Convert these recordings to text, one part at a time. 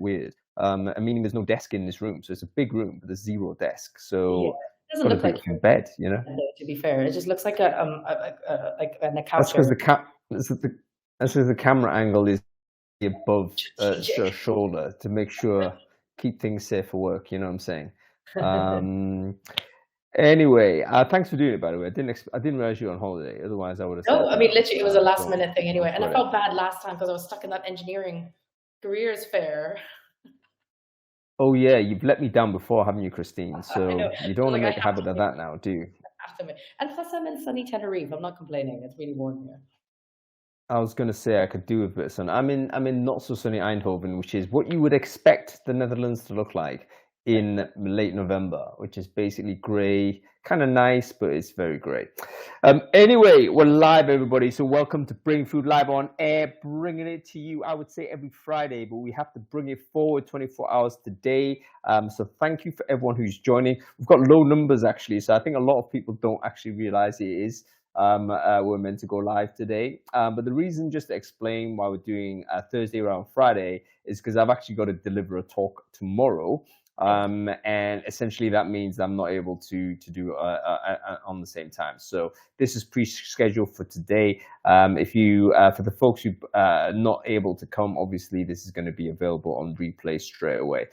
weird. Meaning there's no desk in this room, so it's a big room, but there's zero desk. Yeah, So it doesn't got to look do like it you're from bed, you know. though, to be fair. It just looks like a That's couch because area. the camera angle is above Strategic. shoulder to make sure keep things safe for work. You know what I'm saying? Um, anyway, thanks for doing it. By the way, I didn't realize you were on holiday. Otherwise, I would have No, said I mean, no. literally, it was a last Don't minute thing don't anyway. And I sweat it. felt bad last time because I was stuck in that engineering careers fair. Oh yeah, you've let me down before, haven't you, Christine? I know. So you don't So want to like I make a have habit to of make that now, do you? have to make. And plus, I'm in sunny Tenerife. I'm not complaining. It's really warm here. I was gonna say I could do with a bit of sun. I'm in not so sunny Eindhoven, which is what you would expect the Netherlands to look like in late November, which is basically grey, kind of nice, but it's very grey. Anyway, we're live, everybody. So welcome to Brainfood Live on Air, bringing it to you. I would say every Friday, but we have to bring it forward 24 hours today. So thank you for everyone who's joining. We've got low numbers actually, so I think a lot of people don't actually realize it is. We're meant to go live today. But the reason, just to explain why we're doing Thursday around Friday, is because I've actually got to deliver a talk tomorrow. And essentially that means I'm not able to do on the same time. So this is pre-scheduled for today. If you, for the folks who not able to come, obviously this is going to be available on replay straight away.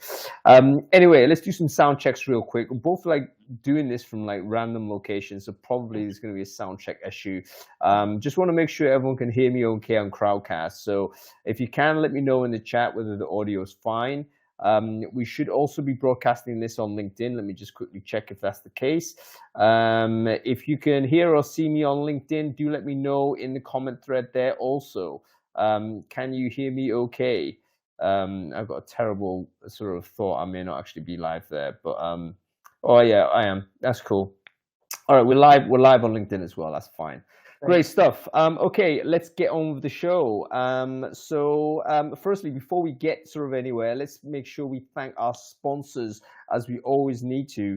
Anyway, let's do some sound checks real quick. We're both like doing this from like random locations, so probably there's going to be a sound check issue. Just want to make sure everyone can hear me okay on Crowdcast. So if you can, let me know in the chat whether the audio is fine. We should also be broadcasting this on LinkedIn. Let me just quickly check if that's the case. If you can hear or see me on LinkedIn, do let me know in the comment thread there also. Can you hear me okay? I've got a terrible sort of thought I may not actually be live there, but oh yeah, I am. That's cool. All right, we're live on LinkedIn as well. That's fine. Great stuff. Okay, let's get on with the show. Firstly, before we get sort of anywhere, let's make sure we thank our sponsors, as we always need to.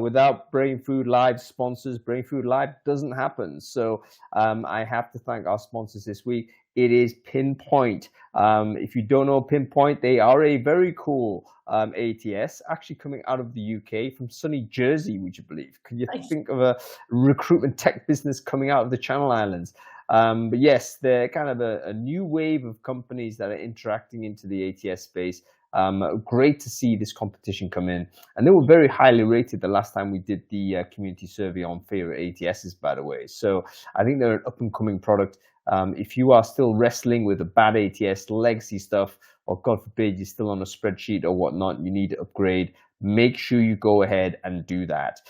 Without Brainfood Live sponsors, Brainfood Live doesn't happen. So I have to thank our sponsors this week. It is Pinpoint. If you don't know Pinpoint, they are a very cool ATS, actually coming out of the UK from sunny Jersey, would you believe? Can you think of a recruitment tech business coming out of the Channel Islands? But yes, they're kind of a new wave of companies that are interacting into the ATS space. Great to see this competition come in, and they were very highly rated the last time we did the community survey on favorite ATSs, by the way. So I think they're an up and coming product. If you are still wrestling with a bad ATS, legacy stuff, or God forbid you're still on a spreadsheet or whatnot, you need to upgrade, make sure you go ahead and do that.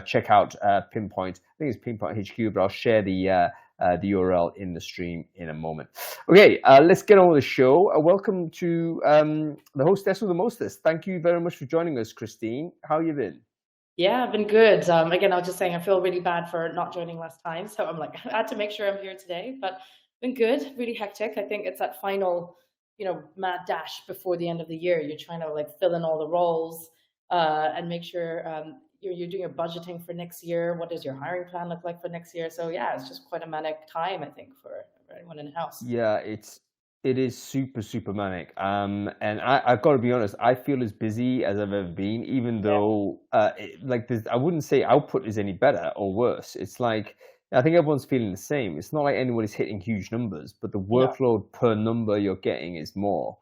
Check out Pinpoint. I think it's Pinpoint HQ, but I'll share the URL in the stream in a moment. Okay, let's get on with the show. Welcome to the hostess with the mostest. Thank you very much for joining us, Christine. How you been? Yeah, I've been good. Again, I was just saying I feel really bad for not joining last time. So I'm like, I had to make sure I'm here today, but been good, really hectic. I think it's that final, mad dash before the end of the year. You're trying to like fill in all the roles and make sure you're doing your budgeting for next year. What does your hiring plan look like for next year? So yeah, it's just quite a manic time, I think, for anyone in the house. Yeah, it is super manic. And I've got to be honest, I feel as busy as I've ever been, even though I wouldn't say output is any better or worse. It's like I think everyone's feeling the same. It's not like anybody's hitting huge numbers, but the No. workload per number you're getting is more.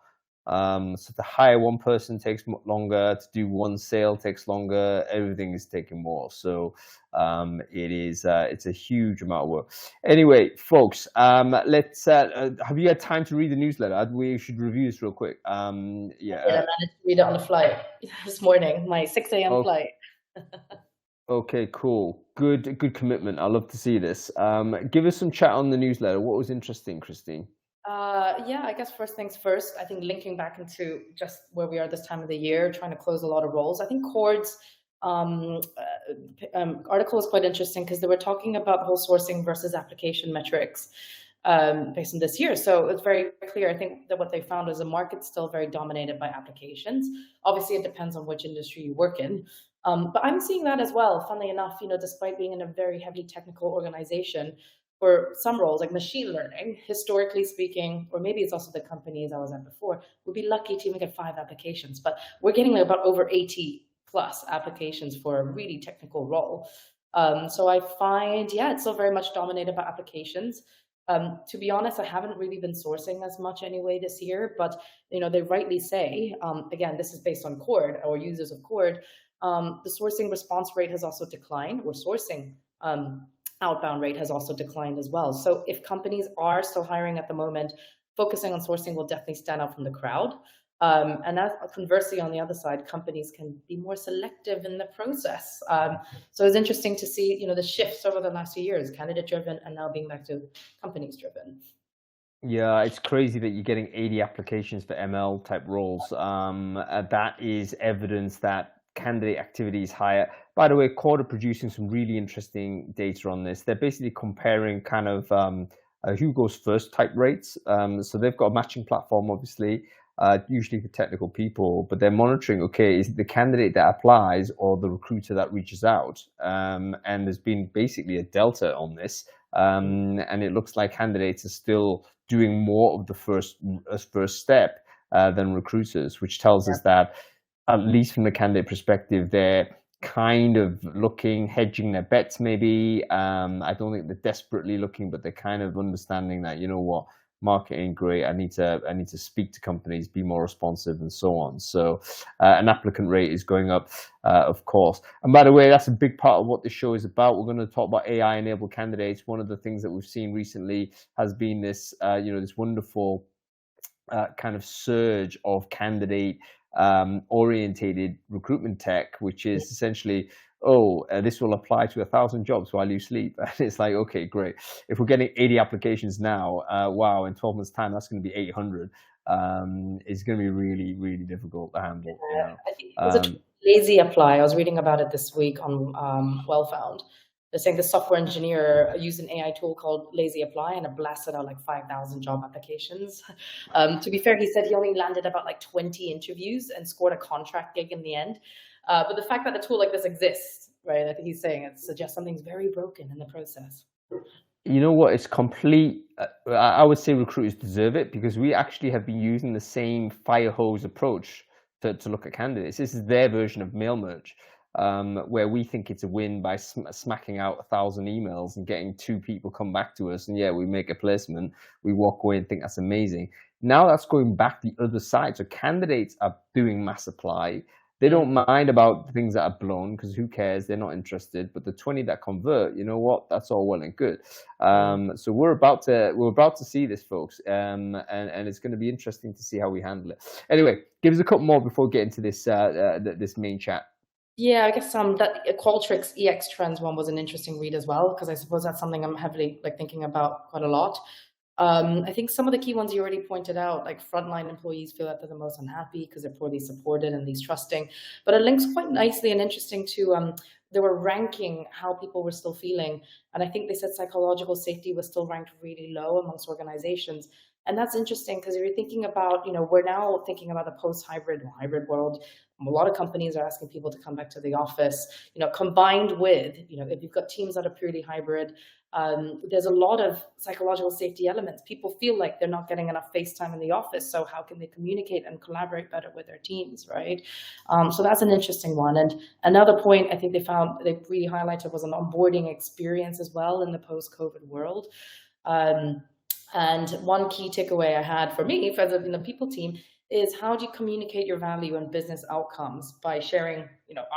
So to hire one person takes longer, to do one sale takes longer, everything is taking more. So it's a huge amount of work. Anyway, folks, let's have you had time to read the newsletter? We should review this real quick. Yeah, I managed to read it on the flight this morning, my 6 a.m. flight. Okay, cool. Good commitment. I love to see this. Give us some chat on the newsletter. What was interesting, Christine? Yeah, I guess first things first, I think linking back into just where we are this time of the year, trying to close a lot of roles. I think Cord's article is quite interesting because they were talking about whole sourcing versus application metrics based on this year. So it's very clear. I think that what they found is the market's still very dominated by applications. Obviously, it depends on which industry you work in. But I'm seeing that as well, funnily enough, despite being in a very heavily technical organization, for some roles like machine learning, historically speaking, or maybe it's also the companies I was at before, would be lucky to even get 5 applications. But we're getting like about over 80 plus applications for a really technical role. So I find, yeah, it's still very much dominated by applications. To be honest, I haven't really been sourcing as much anyway this year, but they rightly say, again, this is based on Cord or users of Cord, the sourcing response rate has also declined, or sourcing outbound rate has also declined as well. So if companies are still hiring at the moment, focusing on sourcing will definitely stand out from the crowd. And that, conversely, on the other side, companies can be more selective in the process. So it's interesting to see, the shifts over the last few years, candidate-driven and now being back to companies-driven. Yeah, it's crazy that you're getting 80 applications for ML type roles. That is evidence that candidate activity is higher. By the way, Cord are producing some really interesting data on this. They're basically comparing kind of who goes first type rates. So they've got a matching platform, obviously, usually for technical people, but they're monitoring, okay, is it the candidate that applies or the recruiter that reaches out? And there's been basically a delta on this. And it looks like candidates are still doing more of the first step than recruiters, which tells us that, at least from the candidate perspective, they're kind of looking, hedging their bets maybe. I don't think they're desperately looking, but they're kind of understanding that, what, market ain't great. I need to speak to companies, be more responsive, and so on. So an applicant rate is going up, of course. And by the way, that's a big part of what this show is about. We're going to talk about AI-enabled candidates. One of the things that we've seen recently has been this, this wonderful kind of surge of candidate orientated recruitment tech, which is essentially, this will apply to 1,000 jobs while you sleep. And it's like, okay, great. If we're getting 80 applications now, wow, in 12 months time, that's going to be 800. It's going to be really, really difficult to handle. I think it was a lazy apply. I was reading about it this week on Wellfound. They're saying the software engineer used an AI tool called Lazy Apply, and it blasted out like 5,000 job applications. To be fair, he said he only landed about like 20 interviews and scored a contract gig in the end. But the fact that a tool like this exists, right, I think he's saying it suggests something's very broken in the process. You know what? It's complete. I would say recruiters deserve it, because we actually have been using the same fire hose approach to look at candidates. This is their version of mail merge, where we think it's a win by smacking out 1,000 emails and getting 2 people come back to us, and yeah, we make a placement. We walk away and think that's amazing. Now that's going back the other side. So candidates are doing mass apply. They don't mind about the things that are blown, because who cares? They're not interested. But the 20 that convert, you know what? That's all well and good. So we're about to see this, folks, and it's going to be interesting to see how we handle it. Anyway, give us a couple more before we get into this this main chat. Yeah, I guess that Qualtrics EX Trends one was an interesting read as well, because I suppose that's something I'm heavily thinking about quite a lot. I think some of the key ones you already pointed out, like frontline employees feel that they're the most unhappy because they're poorly supported and least trusting. But it links quite nicely and interesting to they were ranking how people were still feeling. And I think they said psychological safety was still ranked really low amongst organizations. And that's interesting, because if you're thinking about, we're now thinking about a post-hybrid or hybrid world. A lot of companies are asking people to come back to the office, combined with, if you've got teams that are purely hybrid, there's a lot of psychological safety elements. People feel like they're not getting enough face time in the office. So how can they communicate and collaborate better with their teams, right? So that's an interesting one. And another point I think they really highlighted was an onboarding experience as well in the post-COVID world. And one key takeaway I had for me, as a people team, is how do you communicate your value and business outcomes by sharing,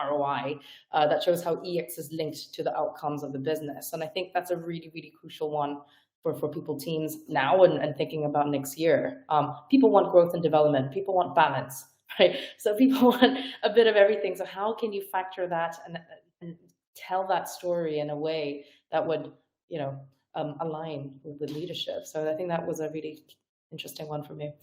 ROI that shows how EX is linked to the outcomes of the business. And I think that's a really, really crucial one for people teams now and thinking about next year. People want growth and development. People want balance, right? So people want a bit of everything. So how can you factor that and tell that story in a way that would, align with leadership? So I think that was a really interesting one for me.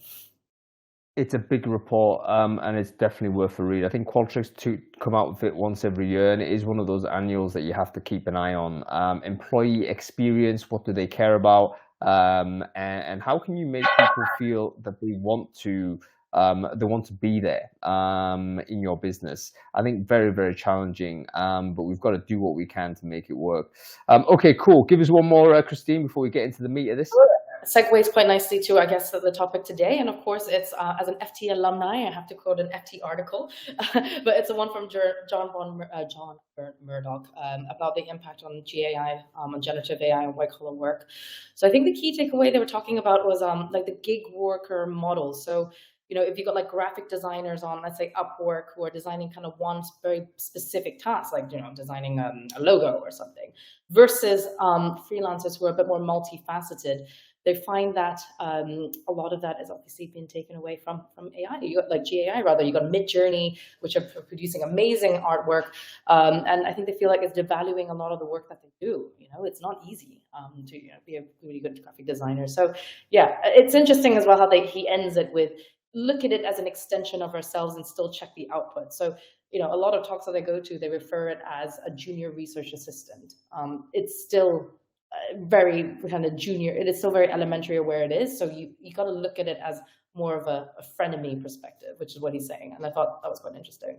It's a big report, and it's definitely worth a read. I think Qualtrics come out with it once every year, and it is one of those annuals that you have to keep an eye on. Employee experience, what do they care about, and how can you make people feel that they want to they want to be there in your business. I think very, very challenging, but we've got to do what we can to make it work. Okay, cool. Give us one more, Christine, before we get into the meat of this. Segues quite nicely to, I guess, the topic today. And of course, it's as an FT alumni, I have to quote an FT article, but it's the one from John Murdoch about the impact on GAI, on generative AI and white collar work. So I think the key takeaway they were talking about was like the gig worker model. So if you got like graphic designers on, let's say Upwork, who are designing kind of one very specific task, like designing a logo or something, versus freelancers who are a bit more multifaceted, they find that a lot of that is obviously being taken away from AI. You got like GAI rather. You got Midjourney, which are producing amazing artwork, and I think they feel like it's devaluing a lot of the work that they do. It's not easy to be a really good graphic designer. So yeah, it's interesting as well how he ends it with, look at it as an extension of ourselves and still check the output. So a lot of talks that I go to, they refer it as a junior research assistant. It's still very kind of junior. It is still very elementary where it is. So you got to look at it as more of a frenemy perspective, which is what he's saying. And I thought that was quite interesting.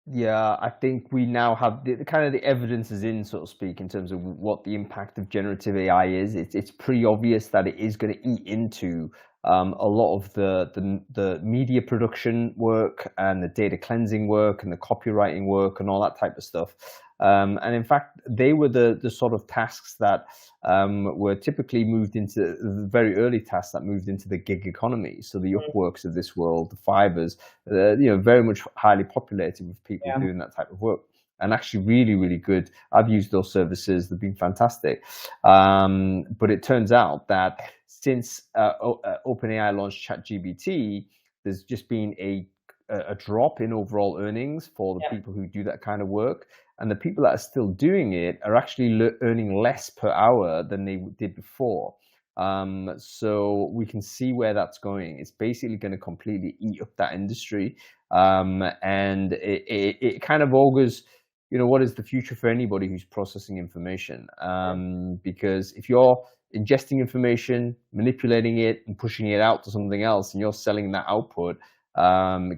Yeah, I think we now have the kind of the evidence is in, so to speak, in terms of what the impact of generative AI is. It's pretty obvious that it is going to eat into a lot of the media production work and the data cleansing work and the copywriting work and all that type of stuff. And in fact, they were the sort of tasks that were typically moved into the very early tasks that moved into the gig economy. So the Upworks of this world, the Fibers, very much highly populated with people doing that type of work. And actually really, really good. I've used those services. They've been fantastic. But it turns out that since OpenAI launched ChatGPT, there's just been a drop in overall earnings for the people who do that kind of work. And the people that are still doing it are actually earning less per hour than they did before. So we can see where that's going. It's basically going to completely eat up that industry. And it kind of augurs, what is the future for anybody who's processing information? Because if you're ingesting information, manipulating it and pushing it out to something else, and you're selling that output,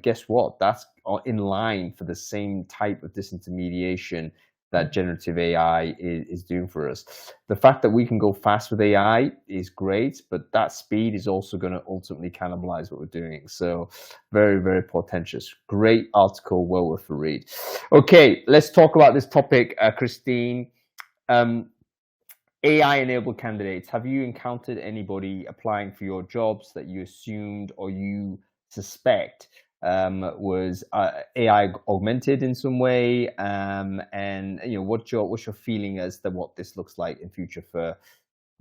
guess what? That's in line for the same type of disintermediation that generative AI is doing for us. The fact that we can go fast with AI is great, but that speed is also going to ultimately cannibalize what we're doing. So very, very portentous. Great article, well worth a read. Okay, let's talk about this topic, Christine. AI-enabled candidates. Have you encountered anybody applying for your jobs that you assumed or you suspect was AI augmented in some way? And what's your feeling as to what this looks like in future for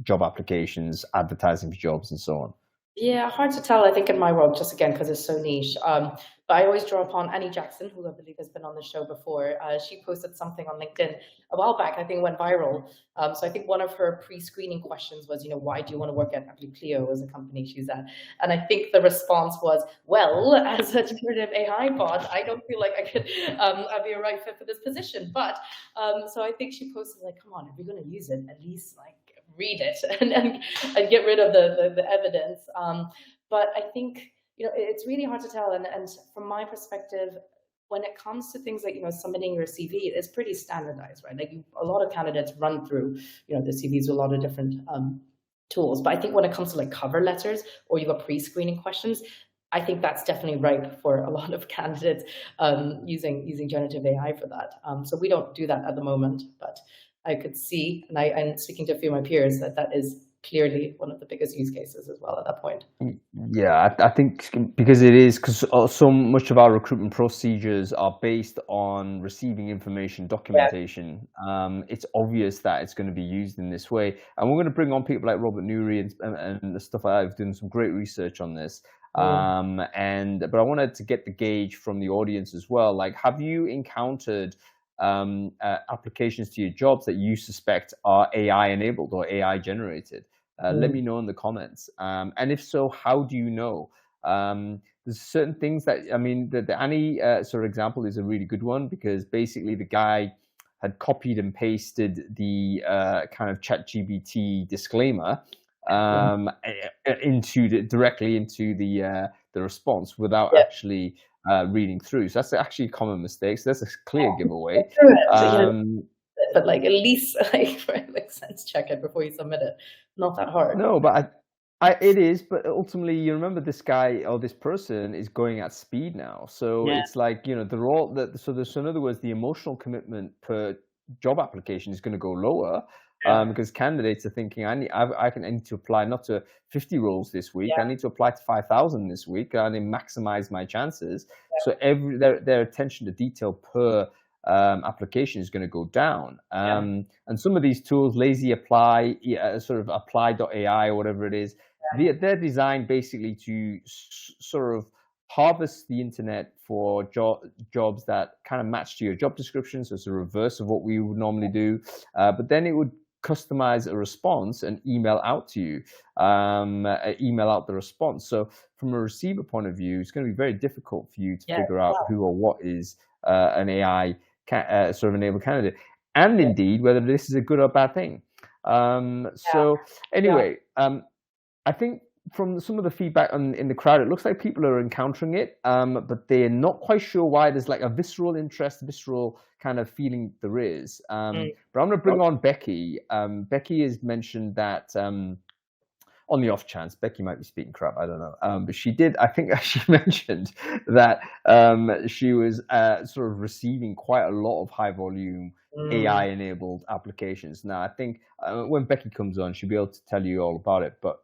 job applications, advertising for jobs, and so on? Yeah, hard to tell, I think, in my world, just again, because it's so niche. But I always draw upon Annie Jackson, who I believe has been on the show before. She posted something on LinkedIn a while back, I think it went viral. So I think one of her pre-screening questions was, why do you want to work at, I believe Clio is a company she's at. And I think the response was, well, as a generative AI bot, I don't feel like I could I'd be a right fit for this position. But so I think she posted like, come on, if you're going to use it, at least like read it and get rid of the evidence. But I think, it's really hard to tell. And from my perspective, when it comes to things like, submitting your CV, it's pretty standardized, right? Like a lot of candidates run through, the CVs with a lot of different tools. But I think when it comes to like cover letters or you've got pre-screening questions, I think that's definitely ripe for a lot of candidates using generative AI for that. So we don't do that at the moment, but I could see, and I'm speaking to a few of my peers, that is clearly one of the biggest use cases as well at that point. Yeah, I think because so much of our recruitment procedures are based on receiving information, documentation. It's obvious that it's going to be used in this way, and we're going to bring on people like Robert Nuri and the stuff like that. I've done some great research on this. But I wanted to get the gauge from the audience as well. Like, have you encountered applications to your jobs that you suspect are AI enabled or AI generated? Let me know in the comments. And if so, how do you know? There's certain things that, the Annie sort of example is a really good one, because basically the guy had copied and pasted the kind of ChatGPT disclaimer directly into the the response without Yeah. actually reading through. So that's actually a common mistake. So that's a clear Go giveaway. through it, Um, but like at least like for like sense check it before you submit it. Not that hard. No, but it is, but ultimately, you remember this guy or this person is going at speed now. So Yeah. it's like, they're all that. So in other words, the emotional commitment per job application is going to go lower, Yeah. because candidates are thinking, I need to apply not to 50 roles this week. I Yeah. need to apply to 5,000 this week. I need to maximize my chances. Yeah. So their attention to detail per application is going to go down. Yeah. And some of these tools, Lazy Apply, sort of apply.ai or whatever it is, they're designed basically to sort of harvest the internet for jobs that kind of match to your job description. So it's a reverse of what we would normally do. But then it would customize a response and email out to you, email out the response. So from a receiver point of view, it's going to be very difficult for you to Yeah. figure out who or what is an AI sort of enabled candidate, and Yeah. indeed whether this is a good or bad thing. Yeah. So Yeah. anyway, I think from some of the feedback in the crowd, it looks like people are encountering it, but they're not quite sure why. There's like a visceral interest, visceral kind of feeling there is. But I'm going to bring on Becky. Becky has mentioned that on the off chance, Becky might be speaking crap, I don't know. But she did, I think she mentioned that she was sort of receiving quite a lot of high volume AI enabled applications. Now, I think when Becky comes on, she'll be able to tell you all about it. But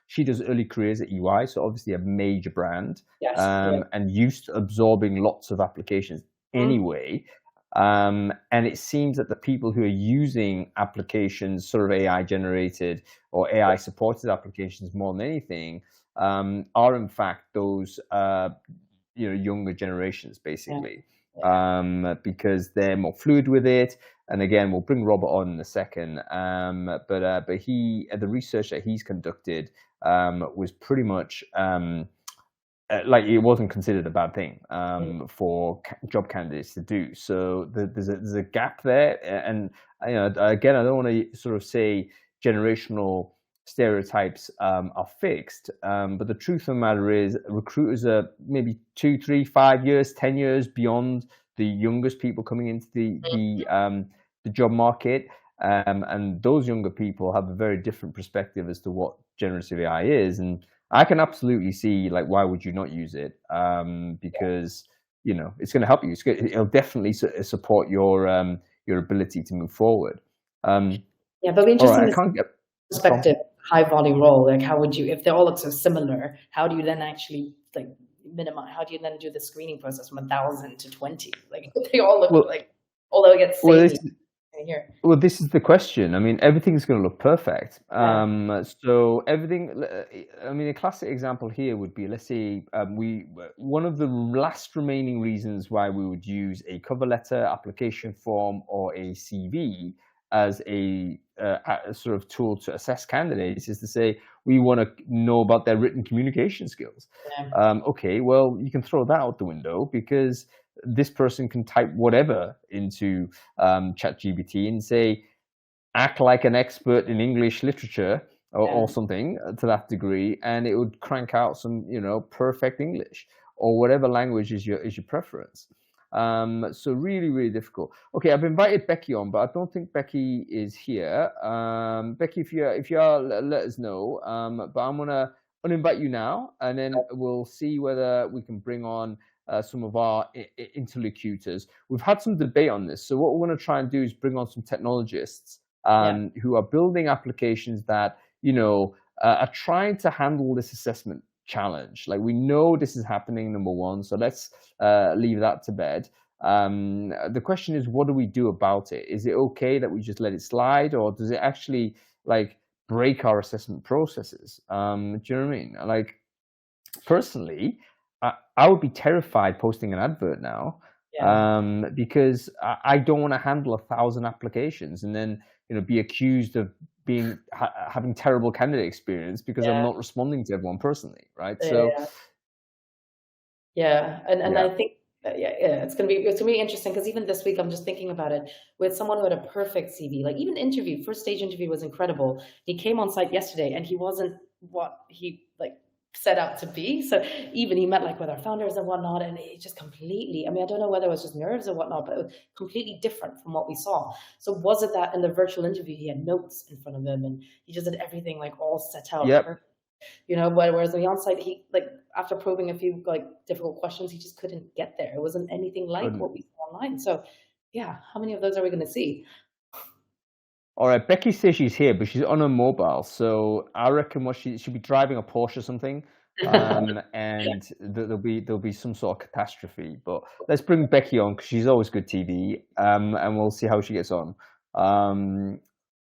she does early careers at EY, so obviously a major brand, Yes. Yeah. and used to absorbing lots of applications anyway. And it seems that the people who are using applications, sort of AI generated or AI supported applications more than anything, are in fact those younger generations, basically, because they're more fluid with it. And again, we'll bring Robert on in a second. But the research that he's conducted was pretty much like it wasn't considered a bad thing for job candidates to do. So there's a gap there, and again, I don't want to sort of say generational stereotypes are fixed, but the truth of the matter is recruiters are maybe 2, 3, 5 years, 10 years beyond the youngest people coming into the job market. And those younger people have a very different perspective as to what generative AI is, and I can absolutely see like why would you not use it? Because it's going to help you. It'll definitely support your ability to move forward. Yeah, but it'll be All right, interesting I to see can't get perspective, high volume role. Like, how would you, if they all look so similar, how do you then actually like minimize? How do you then do the screening process from 1,000 to 20? Like, if they all look like, although it gets well, samey here. Well, this is the question. I mean, everything's going to look perfect. Yeah. So everything. I mean, a classic example here would be, let's say, one of the last remaining reasons why we would use a cover letter, application form, or a CV as a sort of tool to assess candidates is to say we want to know about their written communication skills. Yeah. Okay, well, you can throw that out the window because this person can type whatever into ChatGPT and say, act like an expert in English literature or something to that degree, and it would crank out some, perfect English or whatever language is your preference. So really, really difficult. Okay, I've invited Becky on, but I don't think Becky is here. Becky, if you are, let us know. But I'm gonna uninvite you now, and then we'll see whether we can bring on some of our interlocutors. We've had some debate on this, so what we're going to try and do is bring on some technologists who are building applications that are trying to handle this assessment challenge. Like, we know this is happening, number one, so let's leave that to bed. The question is, what do we do about it? Is it okay that we just let it slide, or does it actually like break our assessment processes? Do you know what I mean? Like, personally, I would be terrified posting an advert now, because I don't want to handle 1,000 applications and then be accused of having terrible candidate experience because I'm not responding to everyone personally, right? So and I yeah. think it's gonna be interesting because even this week I'm just thinking about it with someone who had a perfect CV. Like, even first stage interview was incredible. He came on site yesterday and he wasn't what he like set out to be. So even he met like with our founders and whatnot, and it just completely, I mean, I don't know whether it was just nerves or whatnot, but it was completely different from what we saw. So was it that in the virtual interview he had notes in front of him and he just did everything like all set out Yep. perfect? You know, whereas on the onsite, he like after probing a few like difficult questions, he just couldn't get there. It wasn't anything like what we saw online. So yeah, how many of those are we going to see? All right, Becky says she's here, but she's on her mobile, so I reckon what she'll be driving a Porsche or something, and there'll be some sort of catastrophe. But let's bring Becky on because she's always good TV, and we'll see how she gets on.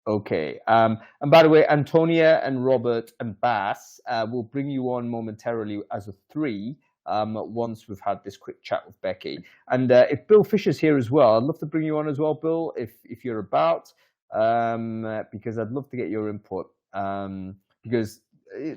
Okay, and by the way, Antonia and Robert and Bass will bring you on momentarily as a three. Once we've had this quick chat with Becky, and if Bill Fisher's here as well, I'd love to bring you on as well, Bill, if you're about. Because I'd love to get your input, because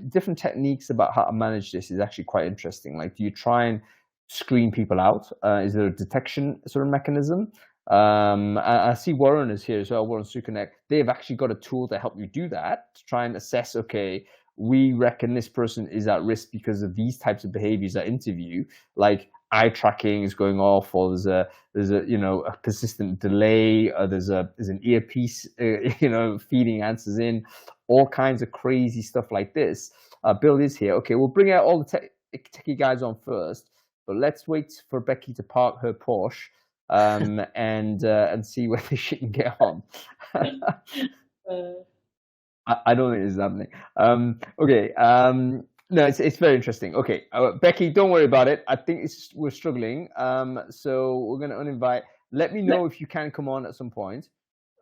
different techniques about how to manage this is actually quite interesting. Like, do you try and screen people out? Is there a detection sort of mechanism? I see Warren is here as well, Warren Sukanek. They've actually got a tool to help you do that, to try and assess, okay, we reckon this person is at risk because of these types of behaviors at interview, like eye tracking is going off, or there's a a persistent delay, or there's an earpiece feeding answers in, all kinds of crazy stuff like this. Bill is here. Okay, we'll bring out all the techie guys on first, but let's wait for Becky to park her Porsche and see whether she can get on. I don't think this is happening. Okay. No, it's very interesting. Okay, Becky, don't worry about it. I think we're struggling. So we're going to uninvite. Let me know if you can come on at some point,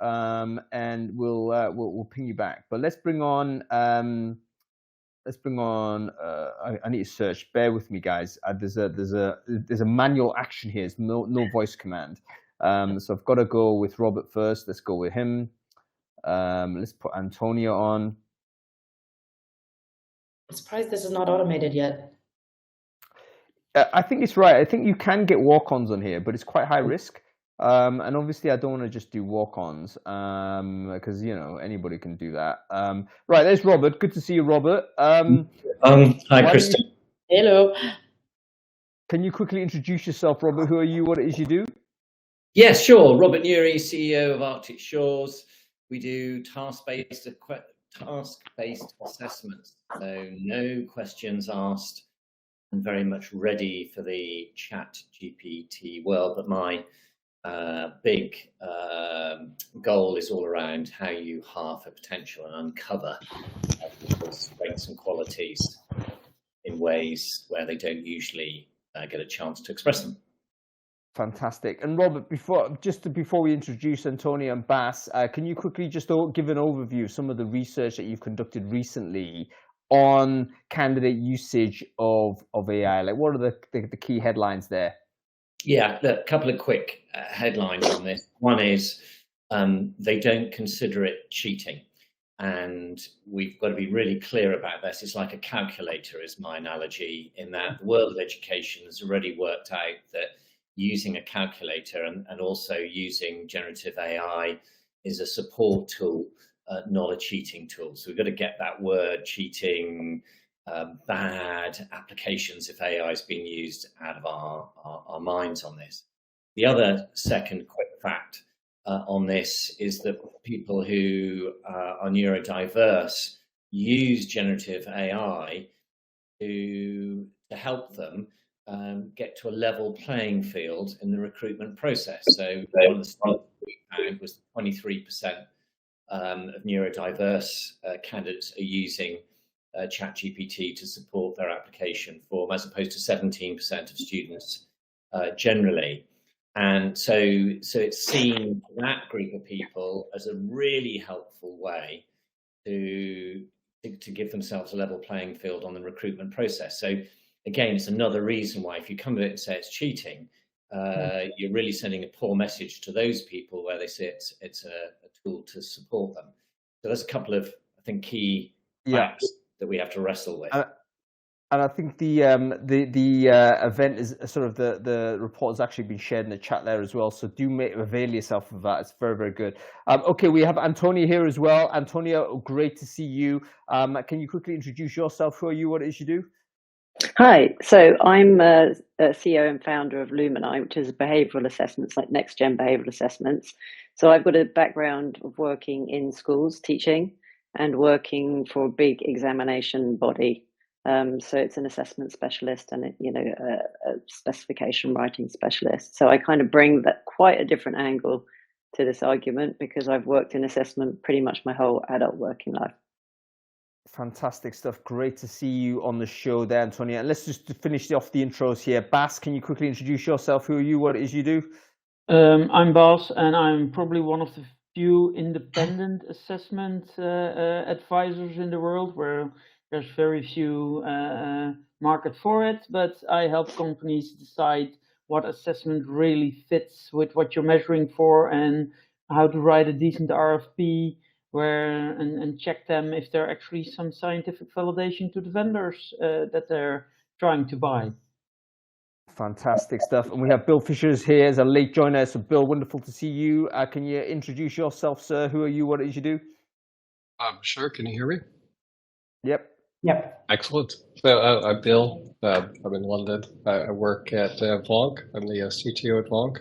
and we'll ping you back. But let's bring on. I need to search. Bear with me, guys. There's a manual action here. It's no voice command. So I've got to go with Robert first. Let's go with him. Let's put Antonia on. I'm surprised this is not automated yet. I think it's right. I think you can get walk-ons on here, but it's quite high risk. And obviously, I don't want to just do walk-ons because anybody can do that. Right, there's Robert. Good to see you, Robert. Hi, Kristen. Hello. Can you quickly introduce yourself, Robert? Who are you? What it is you do? Yes, sure. Robert Nuri, CEO of Arctic Shores. We do task-based assessments, so no questions asked, and very much ready for the chat GPT world. But my big goal is all around how you halve a potential and uncover people's strengths and qualities in ways where they don't usually get a chance to express them. Fantastic. And Robert, before we introduce Antonia and Bass, can you quickly just give an overview of some of the research that you've conducted recently on candidate usage of AI? Like, what are the key headlines there? Yeah, a couple of quick headlines on this. One is they don't consider it cheating. And we've got to be really clear about this. It's like a calculator, is my analogy, in that the world of education has already worked out that using a calculator and also using generative AI is a support tool, not a cheating tool. So we've got to get that word cheating, bad applications if AI is being used out of our minds on this. The other second quick fact on this is that people who are neurodiverse use generative AI to help them get to a level playing field in the recruitment process. So one of the studies we found was 23% of neurodiverse candidates are using ChatGPT to support their application form, as opposed to 17% of students generally. And so it's seen that group of people as a really helpful way to give themselves a level playing field on the recruitment process. So again, it's another reason why if you come to it and say it's cheating, you're really sending a poor message to those people where they say it's a tool to support them. So there's a couple of, I think, key facts that we have to wrestle with. And I think the event is sort of the report has actually been shared in the chat there as well. So do avail yourself of that. It's very, very good. Okay, we have Antonia here as well. Antonia, great to see you. Can you quickly introduce yourself? Who are you? What it is you do? Hi, so I'm a CEO and founder of Lumini, which is behavioral assessments, like next gen behavioral assessments. So I've got a background of working in schools, teaching, and working for a big examination body. So it's an assessment specialist and a specification writing specialist. So I kind of bring that quite a different angle to this argument because I've worked in assessment pretty much my whole adult working life. Fantastic stuff. Great to see you on the show there, Antonia. And let's just finish off the intros here. Bas, can you quickly introduce yourself? Who are you? What it is you do? I'm Bas, and I'm probably one of the few independent assessment advisors in the world where there's very few market for it, but I help companies decide what assessment really fits with what you're measuring for and how to write a decent RFP and check them if there are actually some scientific validation to the vendors that they're trying to buy. Fantastic stuff. And we have Bill Fishers here as a late joiner. So Bill, wonderful to see you. Can you introduce yourself, sir? Who are you? What it is you do? Sure. Can you hear me? Yep. Yep. Excellent. So I'm Bill. I'm in London. I work at Vonk. I'm the CTO at Vonk.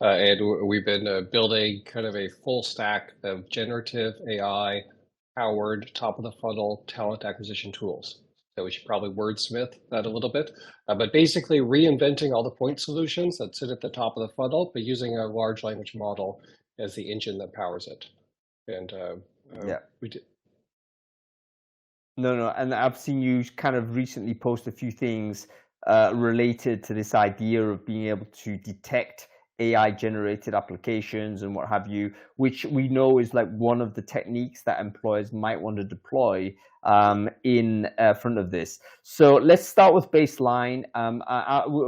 And we've been building kind of a full stack of generative AI powered top of the funnel talent acquisition tools. So we should probably wordsmith that a little bit, but basically reinventing all the point solutions that sit at the top of the funnel, but using a large language model as the engine that powers it. And yeah, we did. No, and I've seen you kind of recently post a few things related to this idea of being able to detect AI generated applications and what have you, which we know is like one of the techniques that employers might want to deploy in front of this. So let's start with baseline.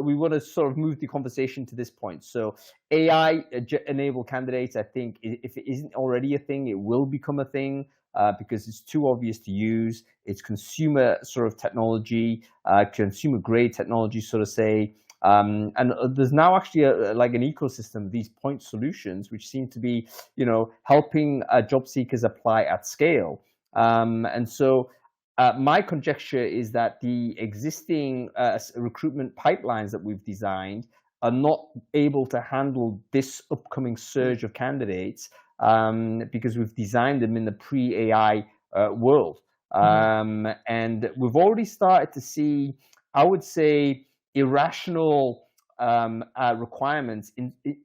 We want to sort of move the conversation to this point. So AI enabled candidates, I think if it isn't already a thing, it will become a thing. Because it's too obvious to use. It's consumer sort of technology, consumer grade technology, sort of say. And there's now actually like an ecosystem of these point solutions, which seem to be, helping job seekers apply at scale. And so my conjecture is that the existing recruitment pipelines that we've designed are not able to handle this upcoming surge of candidates because we've designed them in the pre-AI world. And we've already started to see, I would say, irrational requirements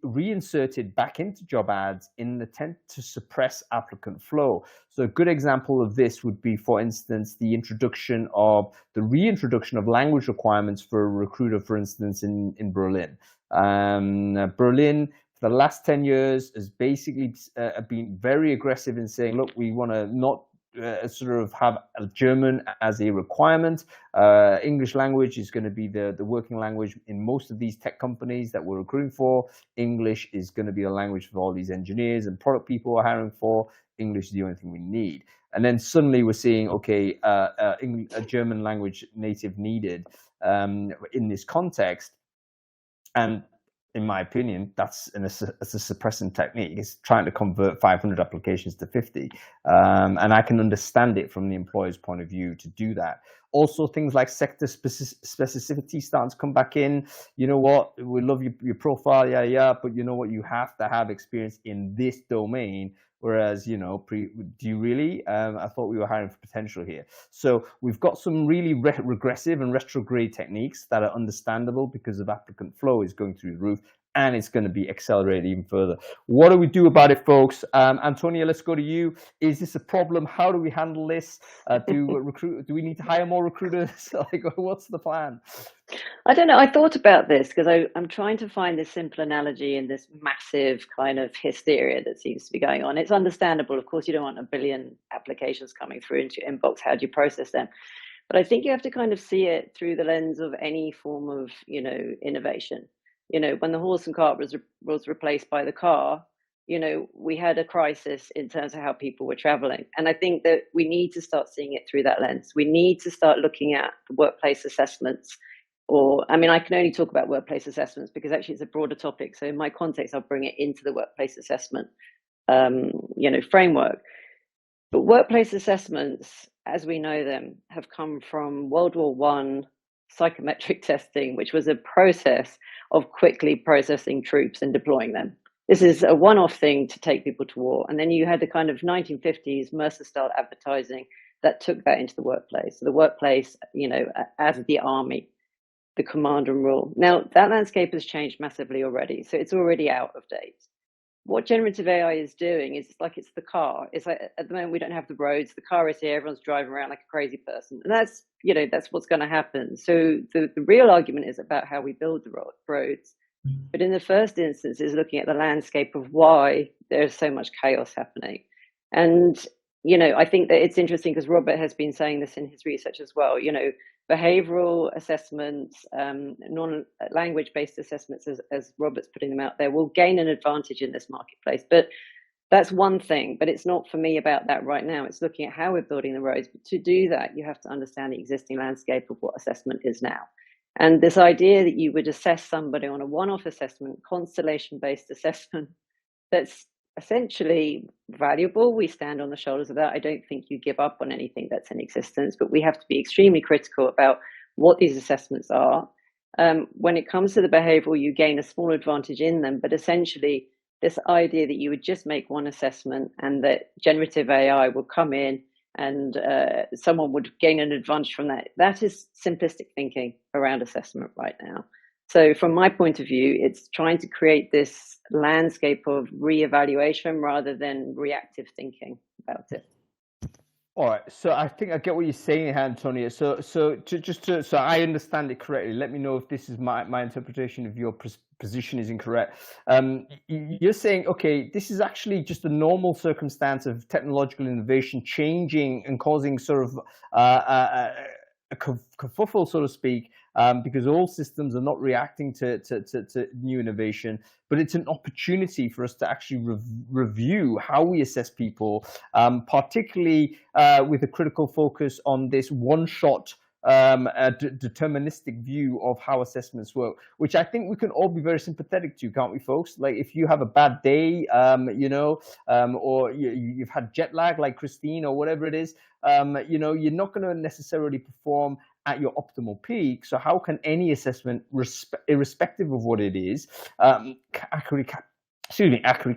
reinserted back into job ads in an attempt to suppress applicant flow. So a good example of this would be, for instance, the reintroduction of language requirements for a recruiter, for instance, in Berlin. Berlin, for the last 10 years, has basically been very aggressive in saying, look, we want to not sort of have German as a requirement. English language is going to be the working language in most of these tech companies that we're recruiting for. English is going to be a language for all these engineers and product people we're hiring for. English is the only thing we need. And then suddenly we're seeing, okay, a German language native needed in this context. And in my opinion, that's a suppressing technique. It's trying to convert 500 applications to 50. And I can understand it from the employer's point of view to do that. Also, things like sector specificity starting to come back in. You know what? We love your profile, but you know what? You have to have experience in this domain. Whereas, do you really? I thought we were hiring for potential here. So we've got some really regressive and retrograde techniques that are understandable because of applicant flow is going through the roof, and it's going to be accelerated even further. What do we do about it, folks? Antonia, let's go to you. Is this a problem? How do we handle this? Do we need to hire more recruiters? Like, what's the plan? I don't know. I thought about this because I'm trying to find this simple analogy in this massive kind of hysteria that seems to be going on. It's understandable. Of course, you don't want a billion applications coming through into your inbox. How do you process them? But I think you have to kind of see it through the lens of any form of, innovation. When the horse and cart was replaced by the car, we had a crisis in terms of how people were traveling. And I think that we need to start seeing it through that lens. We need to start looking at the workplace assessments. I can only talk about workplace assessments because actually it's a broader topic. So in my context, I'll bring it into the workplace assessment, framework. But workplace assessments, as we know them, have come from World War I psychometric testing, which was a process of quickly processing troops and deploying them. This is a one-off thing to take people to war. And then you had the kind of 1950s Mercer-style advertising that took that into the workplace. So the workplace, as the army, the command and rule. Now, that landscape has changed massively already. So it's already out of date. What generative AI is doing is it's the car. It's like at the moment we don't have the roads. The car is here. Everyone's driving around like a crazy person, and that's what's going to happen. So the real argument is about how we build the roads. But in the first instance, is looking at the landscape of why there's so much chaos happening. And I think that it's interesting because Robert has been saying this in his research as well. Behavioral assessments, non-language-based assessments, as Robert's putting them out there, will gain an advantage in this marketplace. But that's one thing, but it's not for me about that right now. It's looking at how we're building the roads. But to do that, you have to understand the existing landscape of what assessment is now. And this idea that you would assess somebody on a one-off assessment, constellation-based assessment, that's essentially valuable. We stand on the shoulders of that. I don't think you give up on anything that's in existence, but we have to be extremely critical about what these assessments are. When it comes to the behavioral, you gain a small advantage in them, but essentially this idea that you would just make one assessment and that generative AI will come in and someone would gain an advantage from that, that is simplistic thinking around assessment right now. So from my point of view, it's trying to create this landscape of reevaluation rather than reactive thinking about it. All right, so I think I get what you're saying here, Antonio. So I understand it correctly. Let me know if this is my interpretation of your position is incorrect. You're saying, okay, this is actually just a normal circumstance of technological innovation changing and causing sort of a kerfuffle, so to speak, because all systems are not reacting to new innovation, but it's an opportunity for us to actually review how we assess people, particularly with a critical focus on this one-shot deterministic view of how assessments work, which I think we can all be very sympathetic to, can't we, folks? Like if you have a bad day, or you've had jet lag like Christine or whatever it is, you're not going to necessarily perform at your optimal peak. So how can any assessment, irrespective of what it is, accurately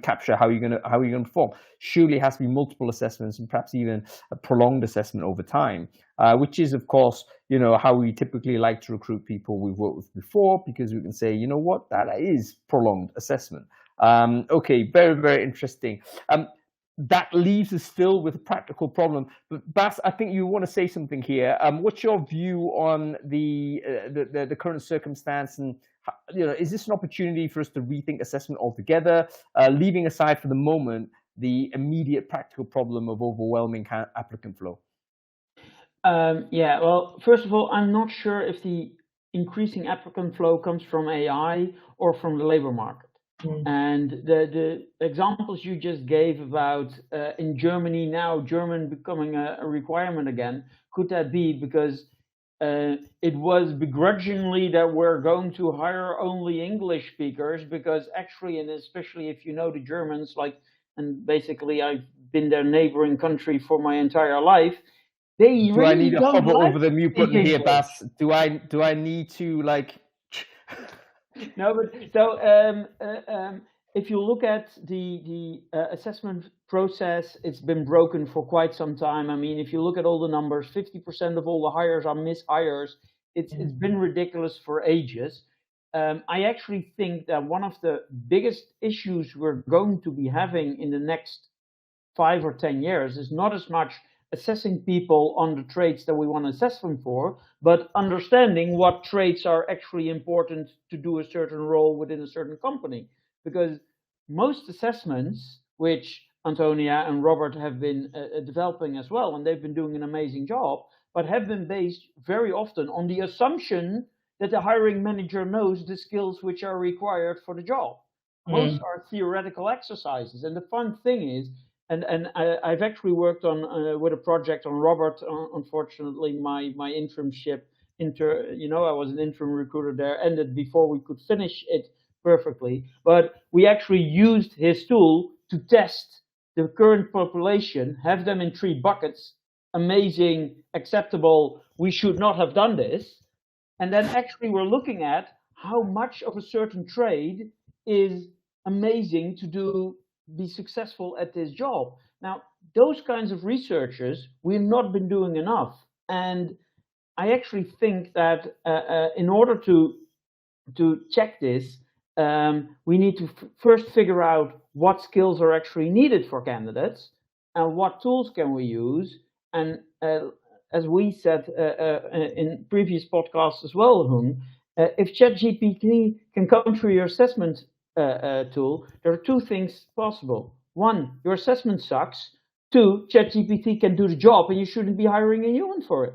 capture how you're going to perform? Surely it has to be multiple assessments and perhaps even a prolonged assessment over time, which is, of course, how we typically like to recruit people we've worked with before, because we can say, you know what, that is prolonged assessment. Okay, very, very interesting. That leaves us still with a practical problem. But Bas, I think you want to say something here. What's your view on the current circumstance, and is this an opportunity for us to rethink assessment altogether, leaving aside for the moment the immediate practical problem of overwhelming applicant flow? Yeah, well, first of all, I'm not sure if the increasing applicant flow comes from AI or from the labor market. And the examples you just gave about in Germany now, German becoming a requirement again, could that be because it was begrudgingly that we're going to hire only English speakers, because actually, and especially if you know the Germans, and basically I've been their neighboring country for my entire life, they do really I need to hover over the mute button here, Bas? Do I need to No, but so if you look at the assessment process, it's been broken for quite some time. I mean, if you look at all the numbers, 50% of all the hires are mishires. It's been ridiculous for ages. I actually think that one of the biggest issues we're going to be having in the next 5 or 10 years is not as much assessing people on the traits that we want to assess them for, but understanding what traits are actually important to do a certain role within a certain company. Because most assessments, which Antonia and Robert have been developing as well, and they've been doing an amazing job, but have been based very often on the assumption that the hiring manager knows the skills which are required for the job. Most are theoretical exercises. And the fun thing is, and I've actually worked on with a project on Robert. Unfortunately, my internship, I was an interim recruiter there, ended before we could finish it perfectly. But we actually used his tool to test the current population, have them in 3 buckets: amazing, acceptable, we should not have done this. And then actually we're looking at how much of a certain trade is amazing to be successful at this job. Now, those kinds of researches, we've not been doing enough. And I actually think that in order to check this, we need to first figure out what skills are actually needed for candidates and what tools can we use. And as we said in previous podcasts as well, Hoon, if ChatGPT can come through your assessment tool, there are two things possible. One, your assessment sucks. Two, ChatGPT can do the job and you shouldn't be hiring a human for it.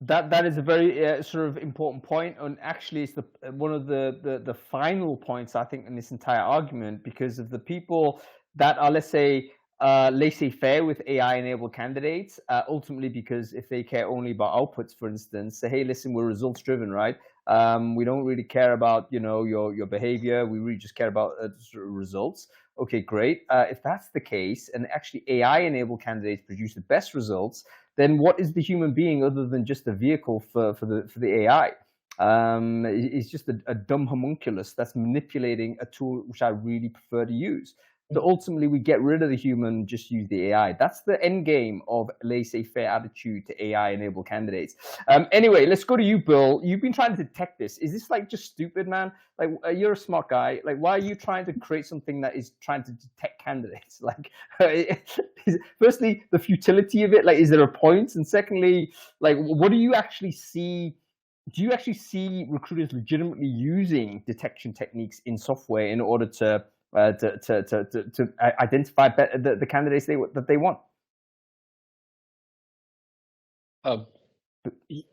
That is a very sort of important point, and actually it's one of the final points I think in this entire argument, because of the people that are, let's say, laissez-faire with AI-enabled candidates, ultimately because if they care only about outputs, for instance, say, hey, listen, we're results-driven, right? We don't really care about, you know, your behavior. We really just care about sort of results. Okay, great. If that's the case, and actually AI-enabled candidates produce the best results, then what is the human being other than just a vehicle for the AI? It's just a dumb homunculus that's manipulating a tool which I really prefer to use. So ultimately, we get rid of the human, just use the AI. That's the end game of laissez-faire attitude to AI-enabled candidates. Anyway, let's go to you, Bill. You've been trying to detect this. Is this like just stupid, man? Like, you're a smart guy. Like, why are you trying to create something that is trying to detect candidates? Like, firstly, the futility of it. Like, is there a point? And secondly, like, what do you actually see? Do you actually see recruiters legitimately using detection techniques in software in order to identify the candidates that they want?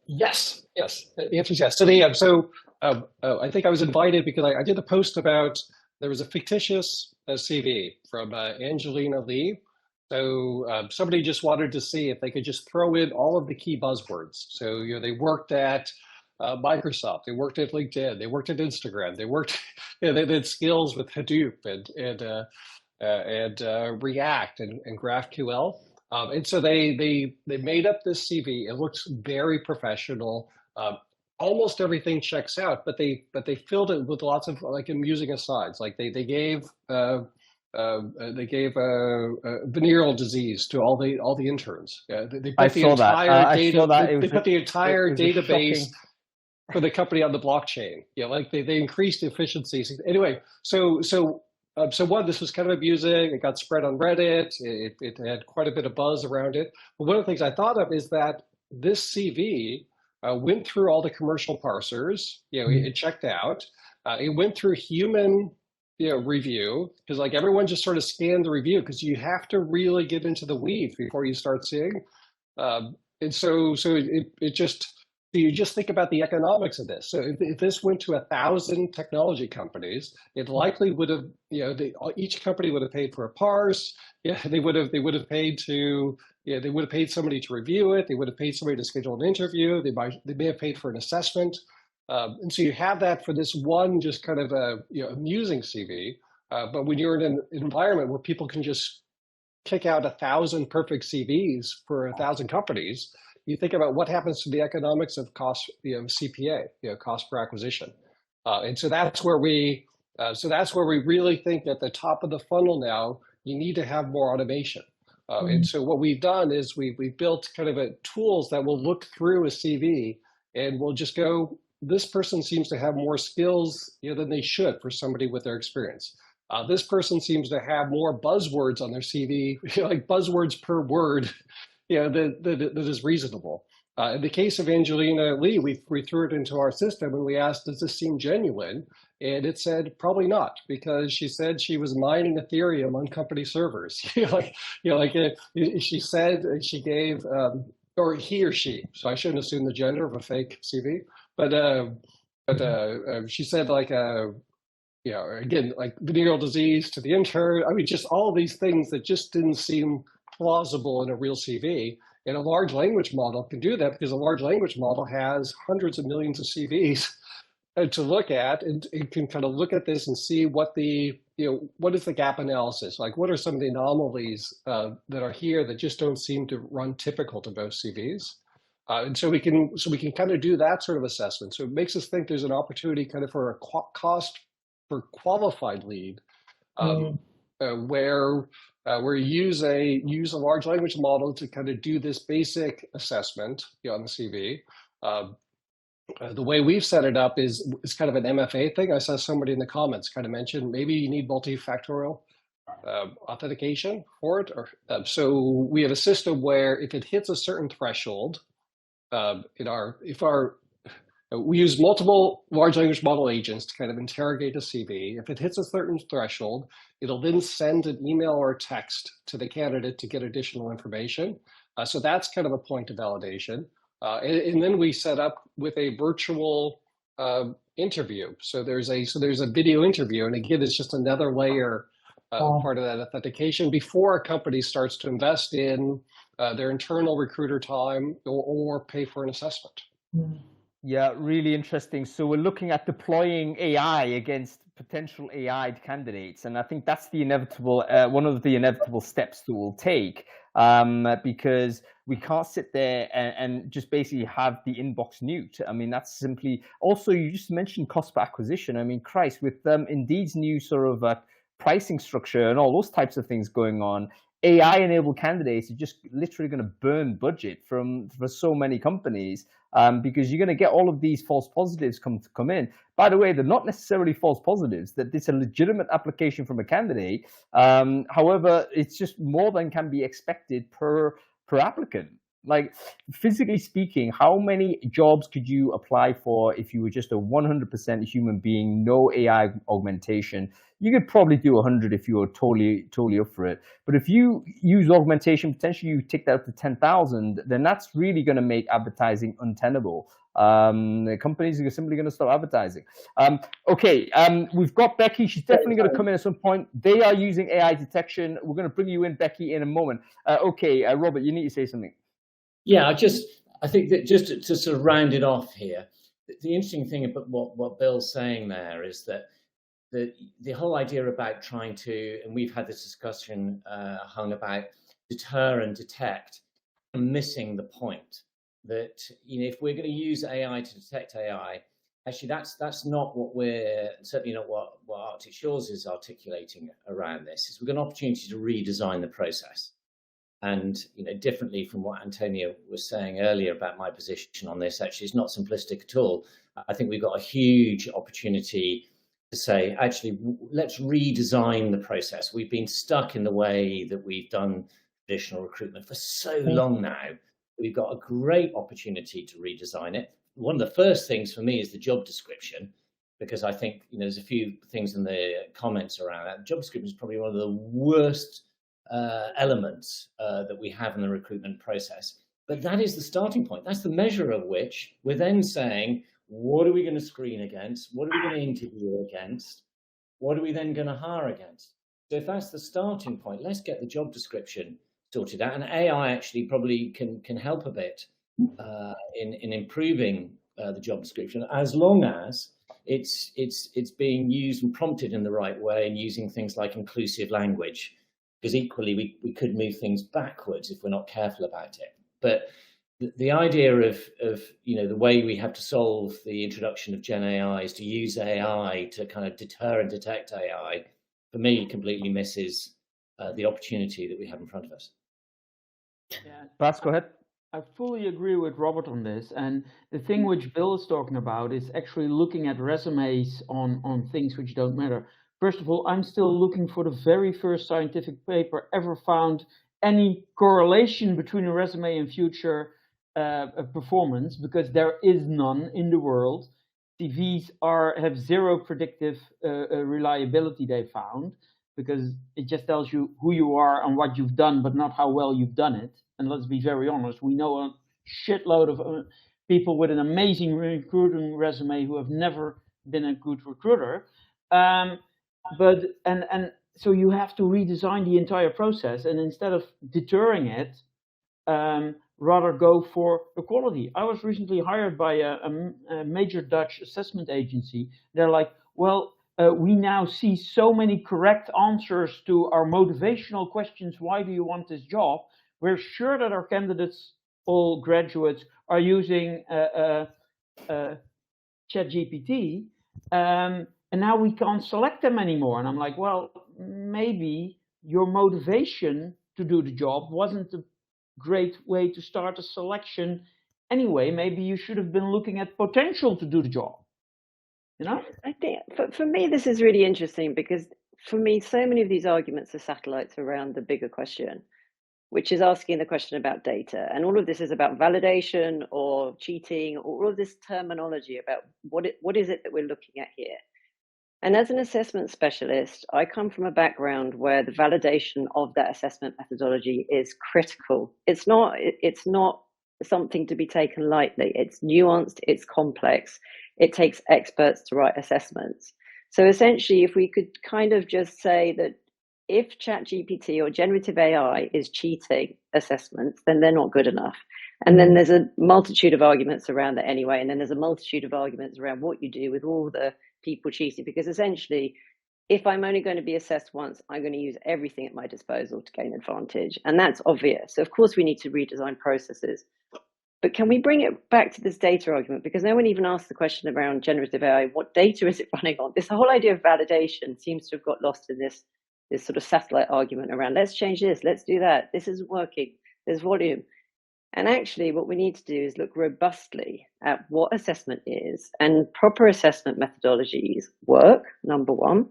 Yes. The answer is yes. So I think I was invited because I did a post about, there was a fictitious CV from Angelina Lee. So somebody just wanted to see if they could just throw in all of the key buzzwords. So, you know, they worked at Microsoft, they worked at LinkedIn, they worked at Instagram, they worked, you know, they had skills with Hadoop and React and GraphQL. And so they made up this CV. It looks very professional. Almost everything checks out, but they filled it with lots of like amusing asides. Like they gave venereal disease to all the interns. They put the entire data. They put the entire database for the company on the blockchain. Yeah, like they increased efficiencies. Anyway, so one, this was kind of amusing. It got spread on Reddit. It had quite a bit of buzz around it. But one of the things I thought of is that this CV went through all the commercial parsers. You know, it checked out. It went through human, you know, review, because like everyone just sort of scanned the review, because you have to really get into the weeds before you start seeing. And so it just, you just think about the economics of this. So if this went to 1,000 technology companies, it likely would have, you know, each company would have paid for a parse. Yeah, they would have paid to, yeah, they would have paid somebody to review it. They would have paid somebody to schedule an interview. They may have paid for an assessment. And so you have that for this one, just kind of a, you know, amusing CV. But when you're in an environment where people can just kick out 1,000 perfect CVs for 1,000 companies, you think about what happens to the economics of cost, you know, CPA, you know, cost per acquisition. And so that's where we really think at the top of the funnel now, you need to have more automation. And so what we've done is we've built kind of tools that will look through a CV and we'll just go, this person seems to have more skills, you know, than they should for somebody with their experience. This person seems to have more buzzwords on their CV, you know, like buzzwords per word, you know, that is reasonable. In the case of Angelina Lee, we threw it into our system and we asked, does this seem genuine? And it said, probably not, because she said she was mining Ethereum on company servers. She said she gave, or he or she, so I shouldn't assume the gender of a fake CV, but she said like, you know, again, like venereal disease to the intern. I mean, just all these things that just didn't seem plausible in a real CV. And a large language model can do that because a large language model has hundreds of millions of CVs to look at, and it can kind of look at this and see what the, you know, what is the gap analysis? Like, what are some of the anomalies that are here that just don't seem to run typical to most CVs? And so we can kind of do that sort of assessment. So it makes us think there's an opportunity kind of for a cost per qualified lead, where you use a large language model to kind of do this basic assessment on the CV. The way we've set it up is kind of an MFA thing. I saw somebody in the comments kind of mention maybe you need multifactorial authentication for it. So we have a system where if it hits a certain threshold, we use multiple large language model agents to kind of interrogate a CV. If it hits a certain threshold, it'll then send an email or a text to the candidate to get additional information. So that's kind of a point of validation. And then we set up with a virtual interview. So there's a video interview, and again, it's just another layer part of that authentication before a company starts to invest in their internal recruiter time or pay for an assessment. Yeah, really interesting. So we're looking at deploying AI against potential AI candidates, and I think that's the inevitable one of the inevitable steps that we'll take, because we can't sit there and just basically have the inbox nuked. I mean, that's simply. Also, you just mentioned cost per acquisition. I mean, Christ, with Indeed's new sort of pricing structure and all those types of things going on, AI-enabled candidates are just literally going to burn budget for so many companies, because you're going to get all of these false positives come in. By the way, they're not necessarily false positives. That it's a legitimate application from a candidate. However, it's just more than can be expected per applicant. Like, physically speaking, how many jobs could you apply for if you were just a 100% human being, no AI augmentation? You could probably do 100 if you were totally up for it. But if you use augmentation, potentially you take that up to 10,000, then that's really going to make advertising untenable. The companies are simply going to stop advertising. Okay, we've got Becky. She's definitely going to come in at some point. They are using AI detection. We're going to bring you in, Becky, in a moment. Okay, Robert, you need to say something. Yeah, I think that just to sort of round it off here, the interesting thing about what Bill's saying there is that the whole idea about trying to, and we've had this discussion hung about deter and detect, and missing the point that, you know, if we're going to use AI to detect AI, actually that's not what certainly not what Arctic Shores is articulating around this. Is we've got an opportunity to redesign the process. And, you know, differently from what Antonio was saying earlier about my position on this, actually, it's not simplistic at all. I think we've got a huge opportunity to say, actually, let's redesign the process. We've been stuck in the way that we've done traditional recruitment for so long now. We've got a great opportunity to redesign it. One of the first things for me is the job description, because I think, you know, there's a few things in the comments around that. Job description is probably one of the worst elements that we have in the recruitment process. But that is the starting point. That's the measure of which we're then saying, what are we going to screen against? What are we going to interview against? What are we then going to hire against? So if that's the starting point, let's get the job description sorted out. And AI actually probably can help a bit in improving the job description, as long as it's being used and prompted in the right way and using things like inclusive language. Because equally, we could move things backwards if we're not careful about it. But the idea of you know, the way we have to solve the introduction of Gen AI is to use AI to kind of deter and detect AI, for me, completely misses the opportunity that we have in front of us. Yeah, Bas, go ahead. I fully agree with Robert on this. And the thing which Bill is talking about is actually looking at resumes on things which don't matter. First of all, I'm still looking for the very first scientific paper ever found any correlation between a resume and future performance, because there is none in the world. CVs have zero predictive reliability, they found, because it just tells you who you are and what you've done, but not how well you've done it. And let's be very honest, we know a shitload of people with an amazing recruiting resume who have never been a good recruiter. So you have to redesign the entire process, and instead of deterring it, rather go for the quality. I was recently hired by a major Dutch assessment agency. They're like, well, we now see so many correct answers to our motivational questions. Why do you want this job? We're sure that our candidates, all graduates, are using ChatGPT, and now we can't select them anymore. And I'm like, well, maybe your motivation to do the job wasn't a great way to start a selection anyway. Maybe you should have been looking at potential to do the job. You know? I think for me, this is really interesting because for me, so many of these arguments are satellites around the bigger question, which is asking the question about data. And all of this is about validation or cheating, or all of this terminology about what is it that we're looking at here. And as an assessment specialist, I come from a background where the validation of that assessment methodology is critical. It's not something to be taken lightly. It's nuanced, it's complex. It takes experts to write assessments. So essentially, if we could kind of just say that if ChatGPT or generative AI is cheating assessments, then they're not good enough. And then there's a multitude of arguments around that anyway. And then there's a multitude of arguments around what you do with all the people cheating, because essentially, if I'm only going to be assessed once, I'm going to use everything at my disposal to gain advantage. And that's obvious. So of course, we need to redesign processes. But can we bring it back to this data argument? Because no one even asked the question around generative AI, what data is it running on? This whole idea of validation seems to have got lost in this sort of satellite argument around, let's change this, let's do that, this isn't working, there's volume. And actually what we need to do is look robustly at what assessment is, and proper assessment methodologies work, number one.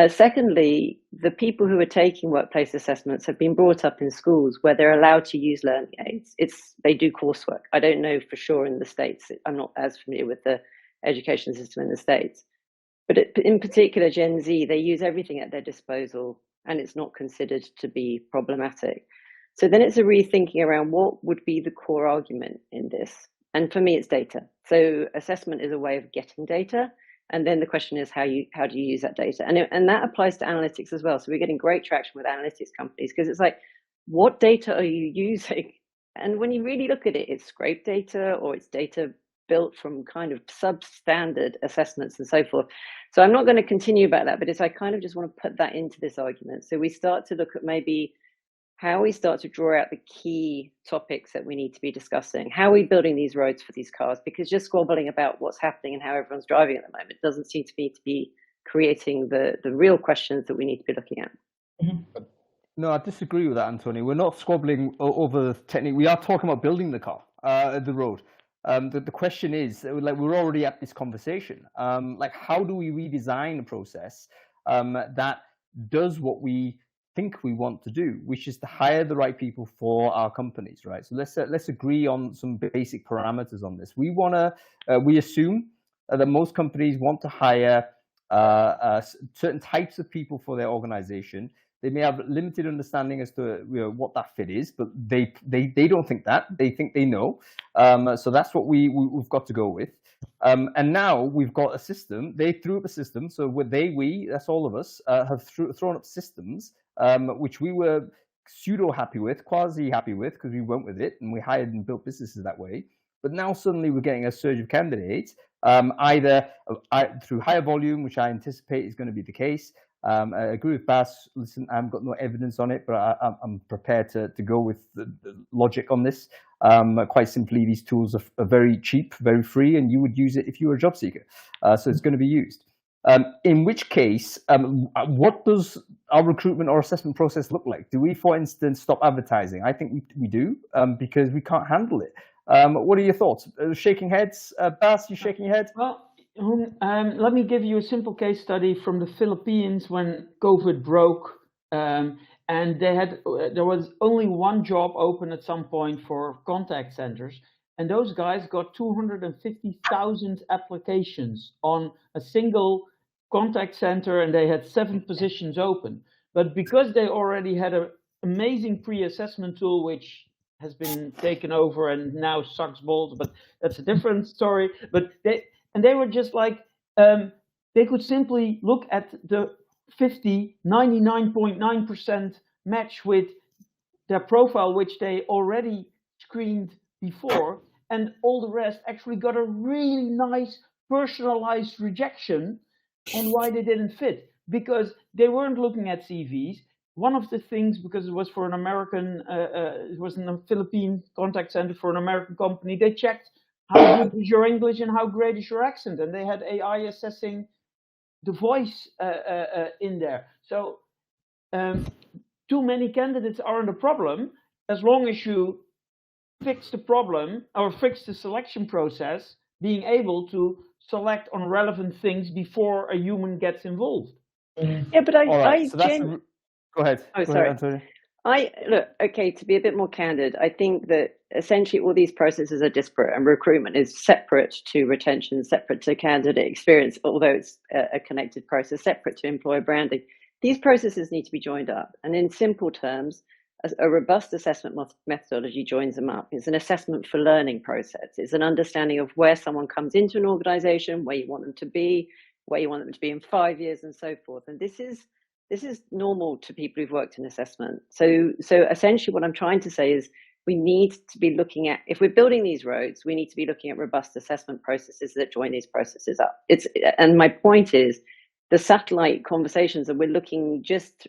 Secondly, the people who are taking workplace assessments have been brought up in schools where they're allowed to use learning aids. They do coursework. I don't know for sure in the States. I'm not as familiar with the education system in the States. But in particular, Gen Z, they use everything at their disposal, and it's not considered to be problematic. So then it's a rethinking around what would be the core argument in this. And for me, it's data. So assessment is a way of getting data. And then the question is, how do you use that data? And that applies to analytics as well. So we're getting great traction with analytics companies, because it's like, what data are you using? And when you really look at it, it's scrape data, or it's data built from kind of substandard assessments and so forth. So I'm not going to continue about that, but I kind of just want to put that into this argument. So we start to look at maybe how we start to draw out the key topics that we need to be discussing. How are we building these roads for these cars? Because just squabbling about what's happening and how everyone's driving at the moment doesn't seem to me to be creating the real questions that we need to be looking at. Mm-hmm. No, I disagree with that, Anthony. We're not squabbling over the technique. We are talking about building the car, the road. The question is, like, we're already at this conversation. Like, how do we redesign a process that does what we think we want to do, which is to hire the right people for our companies, right? So let's agree on some basic parameters on this. We assume that most companies want to hire certain types of people for their organization. They may have limited understanding as to what that fit is, but they don't think that. They think they know. So that's what we've got to go with. And now we've got a system. They threw up a system. So that's all of us, have thrown up systems, which we were pseudo happy with, quasi happy with, because we went with it and we hired and built businesses that way. But now suddenly we're getting a surge of candidates, either through higher volume, which I anticipate is going to be the case. I agree with Bas. Listen, I've got no evidence on it, but I'm prepared to go with the logic on this. Quite simply, these tools are very cheap, very free, and you would use it if you were a job seeker. So it's going to be used. In which case, what does our recruitment or assessment process look like? Do we, for instance, stop advertising? I think we do, because we can't handle it. What are your thoughts? Shaking heads? Bas, you shaking your head? Well, let me give you a simple case study from the Philippines when COVID broke, and there was only one job open at some point for contact centers, and those guys got 250,000 applications on a single contact center, and they had 7 positions open. But because they already had an amazing pre-assessment tool, which has been taken over and now sucks balls, but that's a different story. But they were just like, they could simply look at the 99.9% match with their profile, which they already screened before, and all the rest actually got a really nice personalized rejection on why they didn't fit, because they weren't looking at CVs. one of the things, because it was for an American, it was in a Philippine contact center for an American company, they checked how good is your English and how great is your accent, and they had AI assessing the voice in there. So too many candidates aren't a problem as long as you fix the problem or fix the selection process, being able to select on relevant things before a human gets involved. Yeah, but All right, so that's go ahead. Oh, Go sorry. ahead, Antonio. Look, okay, to be a bit more candid, I think that essentially all these processes are disparate, and recruitment is separate to retention, separate to candidate experience, although it's a connected process, separate to employer branding. These processes need to be joined up. And in simple terms, a robust assessment methodology joins them up. It's an assessment for learning process. It's an understanding of where someone comes into an organization, where you want them to be, where you want them to be in 5 years, and so forth. And this is normal to people who've worked in assessment. So essentially what I'm trying to say is we need to be looking at, if we're building these roads, we need to be looking at robust assessment processes that join these processes up. And my point is, the satellite conversations that we're looking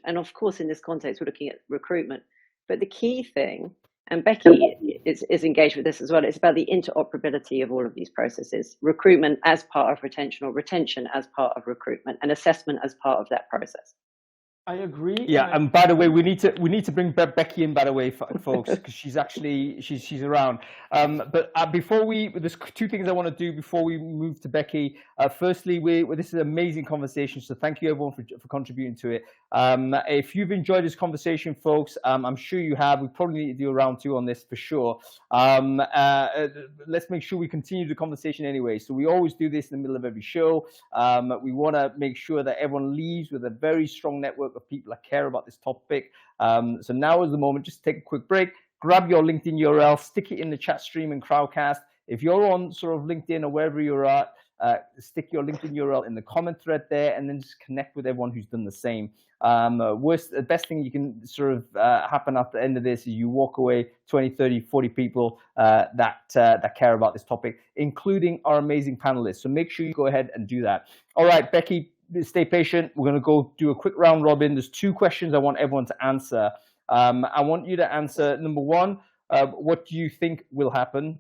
and of course in this context, we're looking at recruitment. But the key thing, and Becky is engaged with this as well, it's about the interoperability of all of these processes. Recruitment as part of retention, or retention as part of recruitment, and assessment as part of that process. I agree. Yeah, and by the way, we need to bring Becky in, by the way, folks, because she's actually she's around. But before there's two things I want to do before we move to Becky. Firstly, this is an amazing conversation, so thank you everyone for contributing to it. If you've enjoyed this conversation, folks, I'm sure you have. We probably need to do a round 2 on this for sure. Let's make sure we continue the conversation anyway. So we always do this in the middle of every show. We want to make sure that everyone leaves with a very strong network of people that care about this topic. So now is the moment. Just take a quick break, grab your LinkedIn URL, stick it in the chat stream in Crowdcast. If you're on sort of LinkedIn or wherever you're at, stick your LinkedIn URL in the comment thread there, and then just connect with everyone who's done the same. The best thing you can sort of happen at the end of this is you walk away 20, 30, 40 people that care about this topic, including our amazing panelists. So make sure you go ahead and do that. All right, Becky, stay patient. We're going to go do a quick round robin. There's 2 questions I want everyone to answer. I want you to answer number 1, what do you think will happen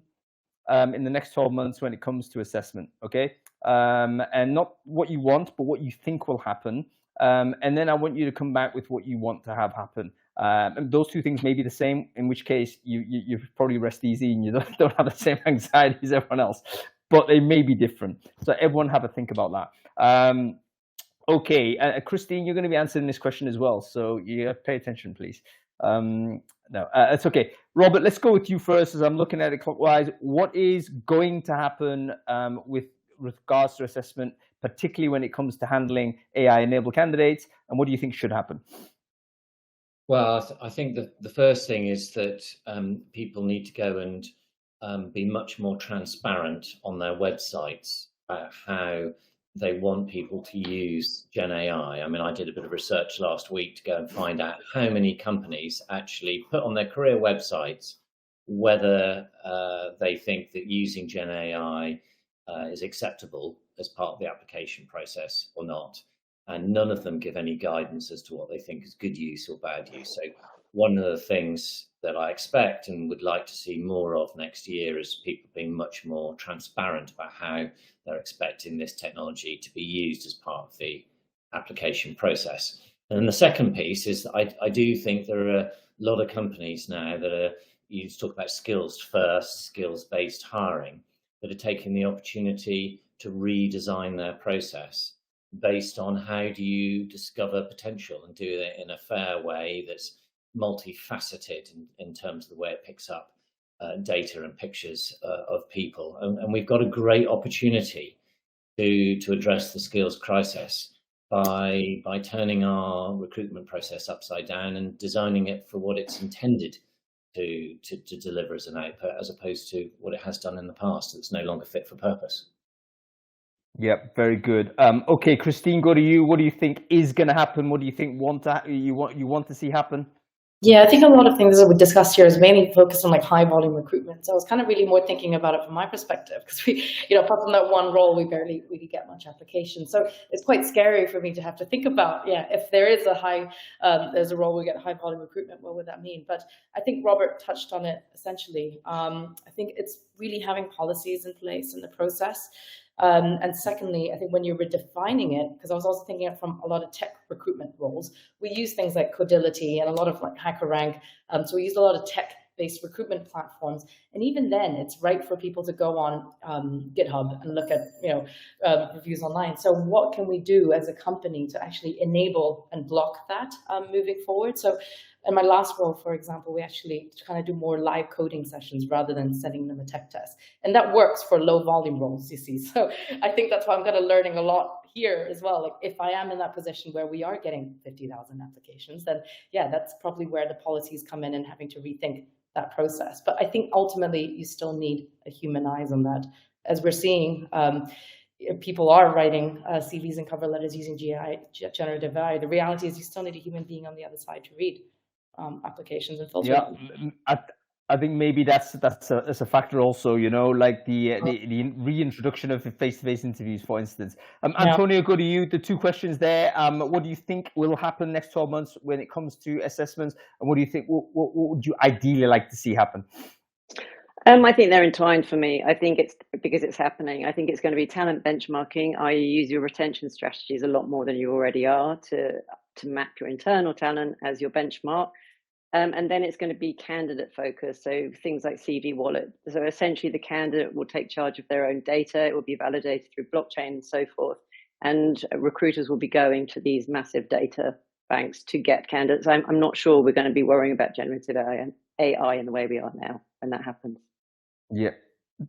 in the next 12 months when it comes to assessment, okay? And not what you want, but what you think will happen. And then I want you to come back with what you want to have happen. And those 2 things may be the same, in which case you probably rest easy and you don't have the same anxiety as everyone else, but they may be different. So everyone have a think about that. Okay, Christine, you're going to be answering this question as well, so you pay attention, please. No, it's okay. Robert, let's go with you first as I'm looking at it clockwise. What is going to happen with regards to assessment, particularly when it comes to handling AI-enabled candidates, and what do you think should happen? Well, I think that the first thing is that people need to go and be much more transparent on their websites about how they want people to use Gen AI. I mean, I did a bit of research last week to go and find out how many companies actually put on their career websites whether they think that using Gen AI is acceptable as part of the application process or not. And none of them give any guidance as to what they think is good use or bad use. So one of the things that I expect and would like to see more of next year is people being much more transparent about how they're expecting this technology to be used as part of the application process. And then the second piece is that I do think there are a lot of companies now that are, you talk about skills first, skills-based hiring, that are taking the opportunity to redesign their process based on how do you discover potential and do it in a fair way that's multifaceted in terms of the way it picks up data and pictures of people. And we've got a great opportunity to address the skills crisis by turning our recruitment process upside down and designing it for what it's intended to deliver as an output, as opposed to what it has done in the past that's no longer fit for purpose. Yep, very good. Okay, Christine, go to you. What do you think is going to happen? What do you think you want to see happen? Yeah, I think a lot of things that we discussed here is mainly focused on like high volume recruitment. So I was kind of really more thinking about it from my perspective, because we, apart from that one role, we barely really get much application. So it's quite scary for me to have to think about, if there is there's a role we get high volume recruitment, what would that mean? But I think Robert touched on it essentially. I think it's really having policies in place in the process. And secondly, I think when you're redefining it, because I was also thinking it from a lot of tech recruitment roles, we use things like Codility and a lot of like HackerRank. So we use a lot of tech-based recruitment platforms. And even then, it's right for people to go on GitHub and look at reviews online. So what can we do as a company to actually enable and block that moving forward? So in my last role, for example, we actually kind of do more live coding sessions rather than sending them a tech test. And that works for low volume roles, you see. So I think that's why I'm kind of learning a lot here as well. Like if I am in that position where we are getting 50,000 applications, then that's probably where the policies come in and having to rethink that process. But I think ultimately you still need a human eyes on that. As we're seeing, people are writing CVs and cover letters using generative AI. The reality is you still need a human being on the other side to read applications and filter them. I think maybe that's a factor also, like the reintroduction of face-to-face interviews, for instance. Antonio, go to you. The two questions there. What do you think will happen next 12 months when it comes to assessments, and what do you think? What would you ideally like to see happen? I think they're entwined for me. I think it's because it's happening. I think it's going to be talent benchmarking, i.e. use your retention strategies a lot more than you already are to map your internal talent as your benchmark. And then it's going to be candidate focused. So things like CV wallet. So essentially the candidate will take charge of their own data. It will be validated through blockchain and so forth. And recruiters will be going to these massive data banks to get candidates. I'm not sure we're going to be worrying about generative AI in the way we are now when that happens. Yeah,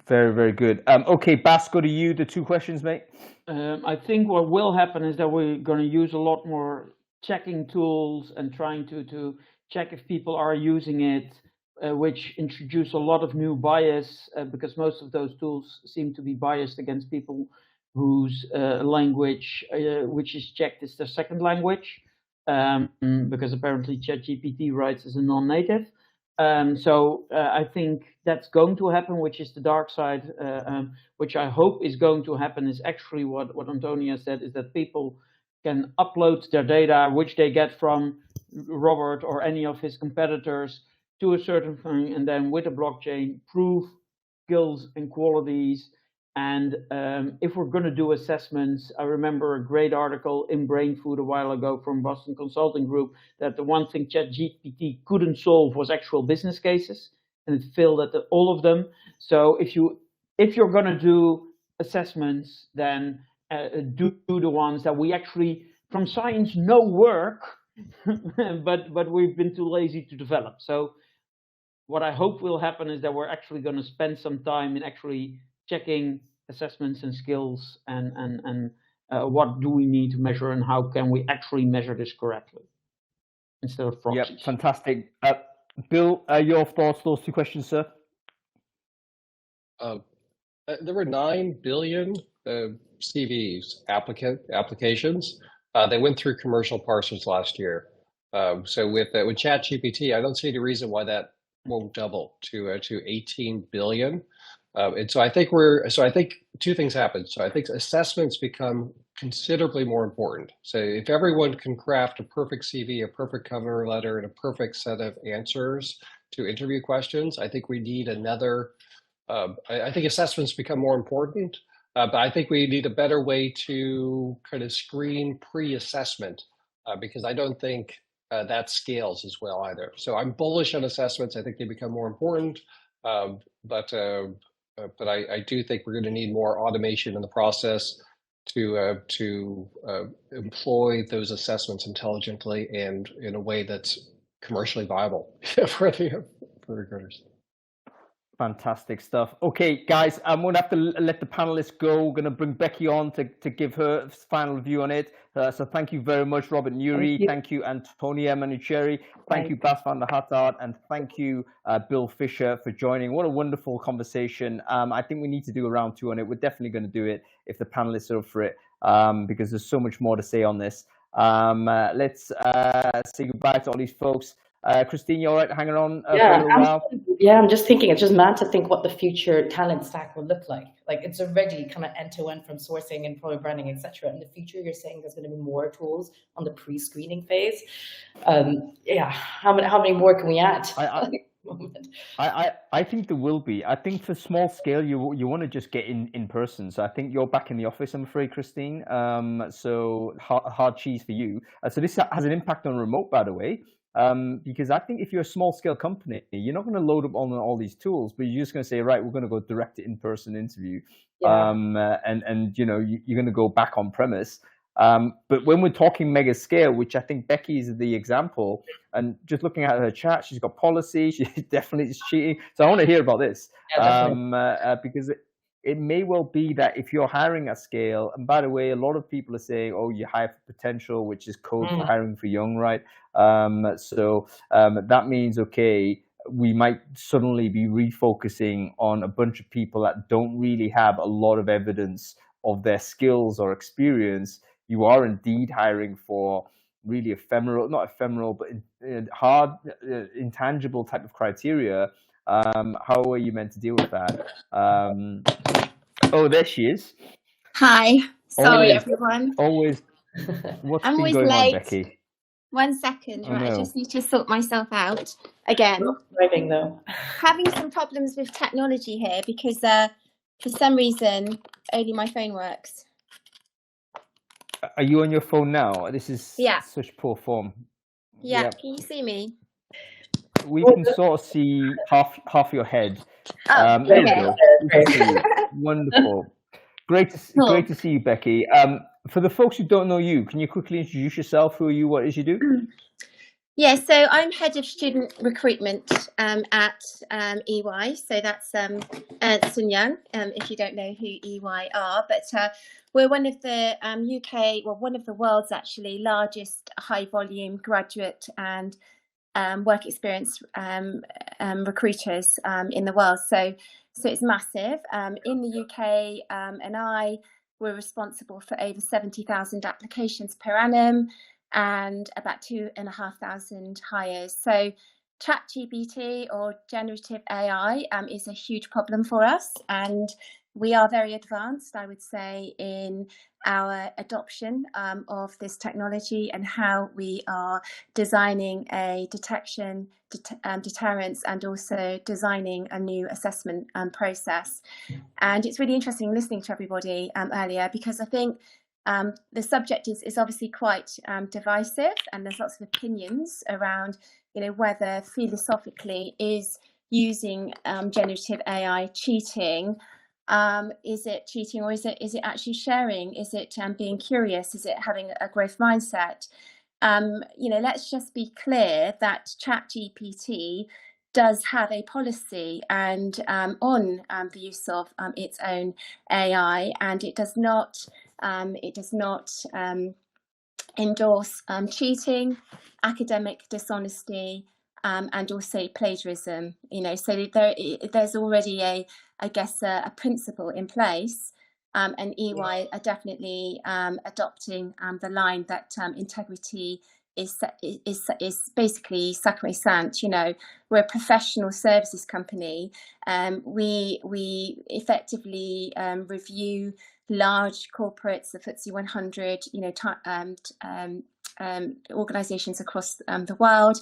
very, very good. Okay, Bas, go to you. The two questions, mate. I think what will happen is that we're going to use a lot more checking tools and trying to check if people are using it, which introduce a lot of new bias, because most of those tools seem to be biased against people whose language, which is checked, is their second language, because apparently ChatGPT writes as a non-native. So I think that's going to happen, which is the dark side, which I hope is going to happen is actually what Antonia said, is that people can upload their data, which they get from Robert or any of his competitors, to a certain thing, and then with a blockchain prove skills and qualities. And if we're going to do assessments, I remember a great article in Brainfood a while ago from Boston Consulting Group that the one thing ChatGPT couldn't solve was actual business cases, and it failed at all of them. So if you're going to do assessments, then do the ones that we actually from science know work, but we've been too lazy to develop. So what I hope will happen is that we're actually going to spend some time in actually checking assessments and skills, and what do we need to measure, and how can we actually measure this correctly instead of proxies. Yeah, fantastic. Bill, your thoughts, those two questions, sir? There were 9 billion CVs, applications. They went through commercial parsers last year. So with ChatGPT, I don't see any reason why that won't double to 18 billion. And so I think two things happen. So I think assessments become considerably more important. So if everyone can craft a perfect CV, a perfect cover letter, and a perfect set of answers to interview questions, I think we need another. I think assessments become more important, but I think we need a better way to kind of screen pre-assessment, because I don't think that scales as well either. So I'm bullish on assessments. I think they become more important, but I do think we're going to need more automation in the process to employ those assessments intelligently and in a way that's commercially viable for recruiters. Fantastic stuff. Okay, guys, I'm going to have to let the panelists go. We're going to bring Becky on to give her final view on it. So thank you very much, Robert Nuri. Thank you, Antonia Manucheri. Thank you, Bas van der Hattard. And thank you, Bill Fisher, for joining. What a wonderful conversation. I think we need to do a round 2 on it. We're definitely going to do it if the panelists are up for it, because there's so much more to say on this. Let's say goodbye to all these folks. Christine, you all right hanging on for a Yeah, little while? yeah, I'm just thinking, it's just mad to think what the future talent stack will look like. Like, it's already kind of end-to-end from sourcing, employer branding, etc. In the future, you're saying there's going to be more tools on the pre-screening phase. Yeah, how many more can we add? I think there will be. I think for small scale, you want to just get in person. So I think you're back in the office, I'm afraid, Christine. So hard cheese for you. So this has an impact on remote, by the way. Because I think if you're a small scale company, you're not going to load up on all these tools, but you're just going to say, right, we're going to go direct to in-person interview. Yeah. And you know, you're going to go back on premise. But when we're talking mega scale, which I think Becky is the example, and just looking at her chat, she's got policy, she definitely is cheating. So I want to hear about this, because it may well be that if you're hiring at scale, and by the way, a lot of people are saying, oh, you hire for potential, which is code for hiring for young, right? So that means, okay, we might suddenly be refocusing on a bunch of people that don't really have a lot of evidence of their skills or experience. You are indeed hiring for really ephemeral, not ephemeral, but hard, intangible type of criteria. How are you meant to deal with that? Oh, there she is. Hi. Sorry, everyone. Always. What's I'm been always going late. on, Becky? 1 second, right? No. I just need to sort myself out again. Driving though. Having some problems with technology here because for some reason only my phone works. Are you on your phone now? This is such poor form. Yeah. Yep. Can you see me? We can sort of see half your head. Oh, there okay. you go. We can see you. Wonderful. Great to see you, Becky. For the folks who don't know you, can you quickly introduce yourself? Who are you? What is you do? Yeah, so I'm head of student recruitment at EY. So that's Ernst & Young, if you don't know who EY are. But we're one of the one of the world's actually largest high volume graduate and work experience recruiters in the world. So it's massive. In the UK, we're responsible for over 70,000 applications per annum and about 2,500 hires. So ChatGPT or generative AI is a huge problem for us, and we are very advanced, I would say, in our adoption of this technology and how we are designing a detection, deterrence, and also designing a new assessment process. And it's really interesting listening to everybody earlier, because I think the subject is obviously quite divisive, and there's lots of opinions around, whether philosophically is using generative AI cheating. Is it cheating, or is it actually sharing? Is it being curious? Is it having a growth mindset? Let's just be clear that ChatGPT does have a policy and on the use of its own AI, and it does not endorse cheating, academic dishonesty, and also plagiarism. So there's already a principle in place, and EY are definitely adopting the line that integrity is basically sacrosanct. We're a professional services company. We effectively review large corporates, the FTSE 100, organizations across the world,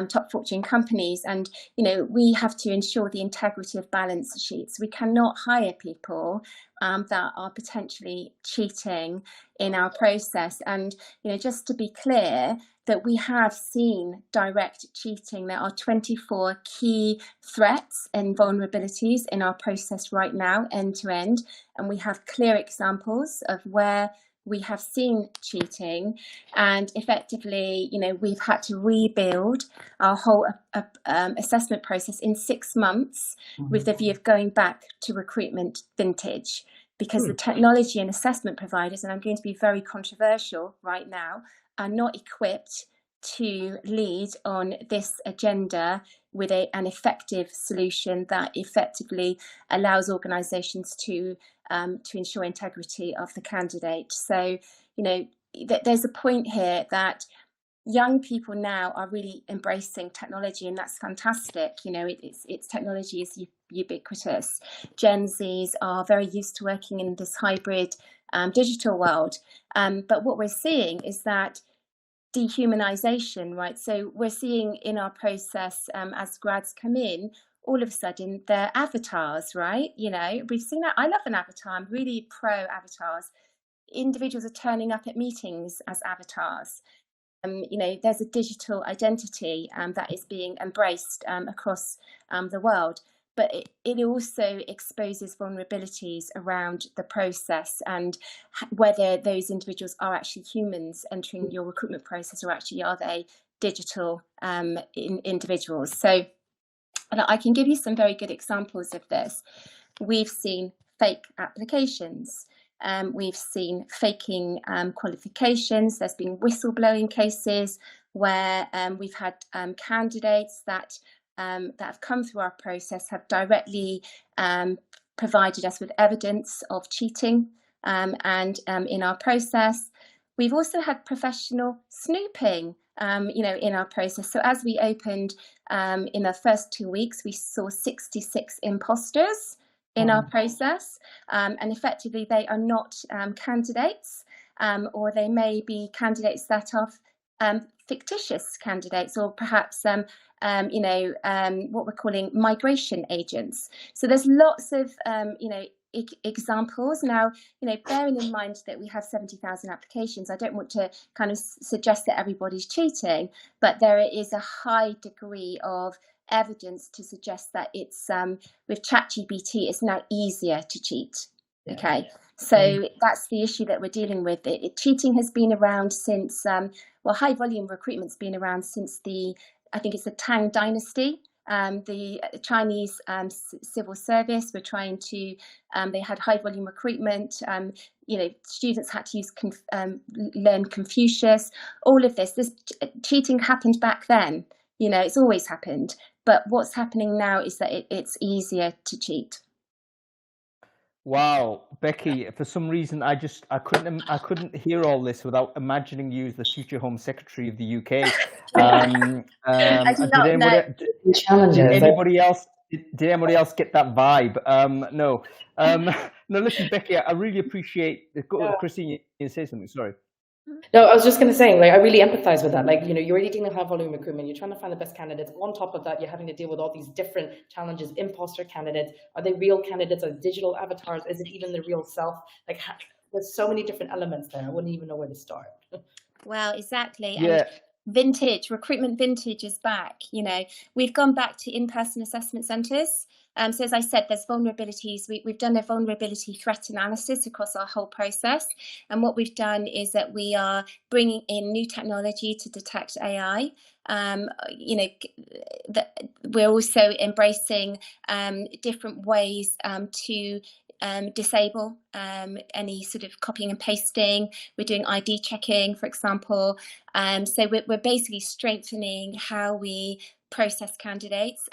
top fortune companies, and we have to ensure the integrity of balance sheets. We cannot hire people that are potentially cheating in our process. And just to be clear, that we have seen direct cheating. There are 24 key threats and vulnerabilities in our process right now, end to end, and we have clear examples of where we have seen cheating, and effectively, we've had to rebuild our whole assessment process in 6 months with the view of going back to recruitment vintage, because the technology and assessment providers, and I'm going to be very controversial right now, are not equipped to lead on this agenda with an effective solution that effectively allows organizations to ensure integrity of the candidate. So, there's a point here that young people now are really embracing technology, and that's fantastic. You know, it's technology is ubiquitous. Gen Zs are very used to working in this hybrid digital world. But what we're seeing is that dehumanization, right? So we're seeing in our process, as grads come in, all of a sudden they're avatars, right? You know, we've seen that. I love an avatar. I'm really pro avatars. Individuals are turning up at meetings as avatars. You know, there's a digital identity that is being embraced across the world, but it also exposes vulnerabilities around the process and whether those individuals are actually humans entering your recruitment process, or actually are they digital individuals. So I can give you some very good examples of this. We've seen fake applications. We've seen faking qualifications. There's been whistleblowing cases where we've had candidates that have come through our process have directly provided us with evidence of cheating and in our process. We've also had professional snooping, you know, in our process. So as we opened in the first 2 weeks, we saw 66 imposters in our process, and effectively they are not candidates, or they may be candidates that are fictitious candidates, or perhaps you know, what we're calling migration agents. So there's lots of you know, examples. Now, you know, bearing in mind that we have 70,000 applications, I don't want to kind of suggest that everybody's cheating, but there is a high degree of evidence to suggest that it's with ChatGPT, it's now easier to cheat. Okay, so that's the issue that we're dealing with. Cheating has been around since well, high volume recruitment's been around since I think it's the Tang Dynasty. The Chinese civil service were trying to, they had high volume recruitment. You know, students had to learn Confucius. All of this cheating happened back then. You know, it's always happened. But what's happening now is that it's easier to cheat. Wow, Becky, for some reason I couldn't hear all this without imagining you as the future Home Secretary of the UK. Did anybody else get that vibe? No. No, listen, Becky, I really appreciate Christine, you say something, sorry. No, I was just going to say, like, I really empathize with that. Like, you know, you're already dealing with high volume recruitment. You're trying to find the best candidates. On top of that, you're having to deal with all these different challenges. Imposter candidates. Are they real candidates? Are they digital avatars? Is it even the real self? Like, there's so many different elements there. I wouldn't even know where to start. Well, exactly. Yeah. And recruitment vintage is back. You know, we've gone back to in-person assessment centres. So as I said, there's vulnerabilities. We've done a vulnerability threat analysis across our whole process. And what we've done is that we are bringing in new technology to detect AI. You know, we're also embracing different ways to disable any sort of copying and pasting. We're doing ID checking, for example. So we're basically strengthening how we process candidates.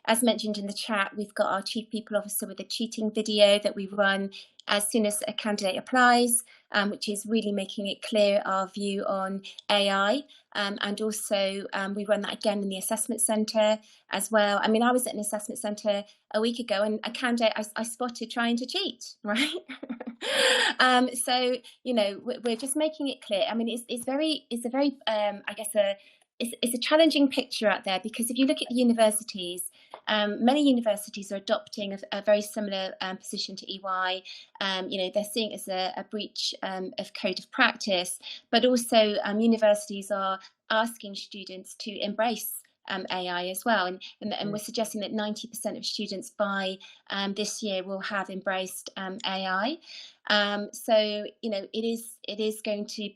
As mentioned in the chat, we've got our Chief People Officer with a cheating video that we run as soon as a candidate applies, which is really making it clear our view on AI. And also we run that again in the assessment centre as well. I mean, I was at an assessment centre a week ago and a candidate I spotted trying to cheat, right? So, you know, we're just making it clear. I mean, it's a very, I guess, it's a challenging picture out there, because if you look at the universities, many universities are adopting a very similar position to EY. You know, they're seeing it as a breach of code of practice, but also universities are asking students to embrace AI as well, and we're suggesting that 90% of students by this year will have embraced AI. So, you know, it is going to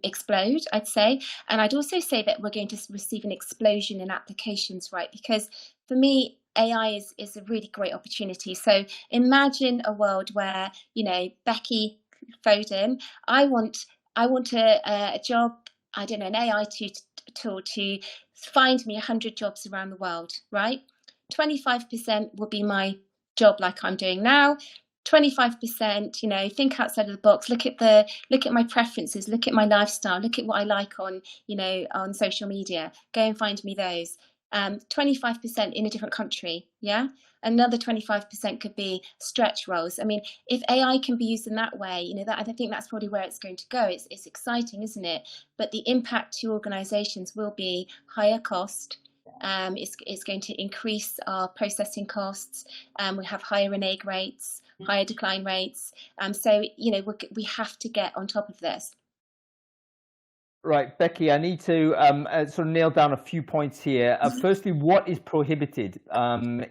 explode, I'd say. And I'd also say that we're going to receive an explosion in applications, right? Because for me, AI is a really great opportunity. So imagine a world where, you know, Becky Foden, I want a job, I don't know, an AI tool to find me 100 jobs around the world, right? 25% will be my job like I'm doing now. 25%, you know, think outside of the box, look at my preferences, look at my lifestyle, look at what I like on, you know, on social media, go and find me those. 25% in a different country, yeah? Another 25% could be stretch roles. I mean, if AI can be used in that way, you know, that I think that's probably where it's going to go. It's exciting, isn't it? But the impact to organizations will be higher cost. It's going to increase our processing costs. We have higher renege rates, higher decline rates. So, you know, we have to get on top of this. Right, Becky, I need to sort of nail down a few points here. Firstly, what is prohibited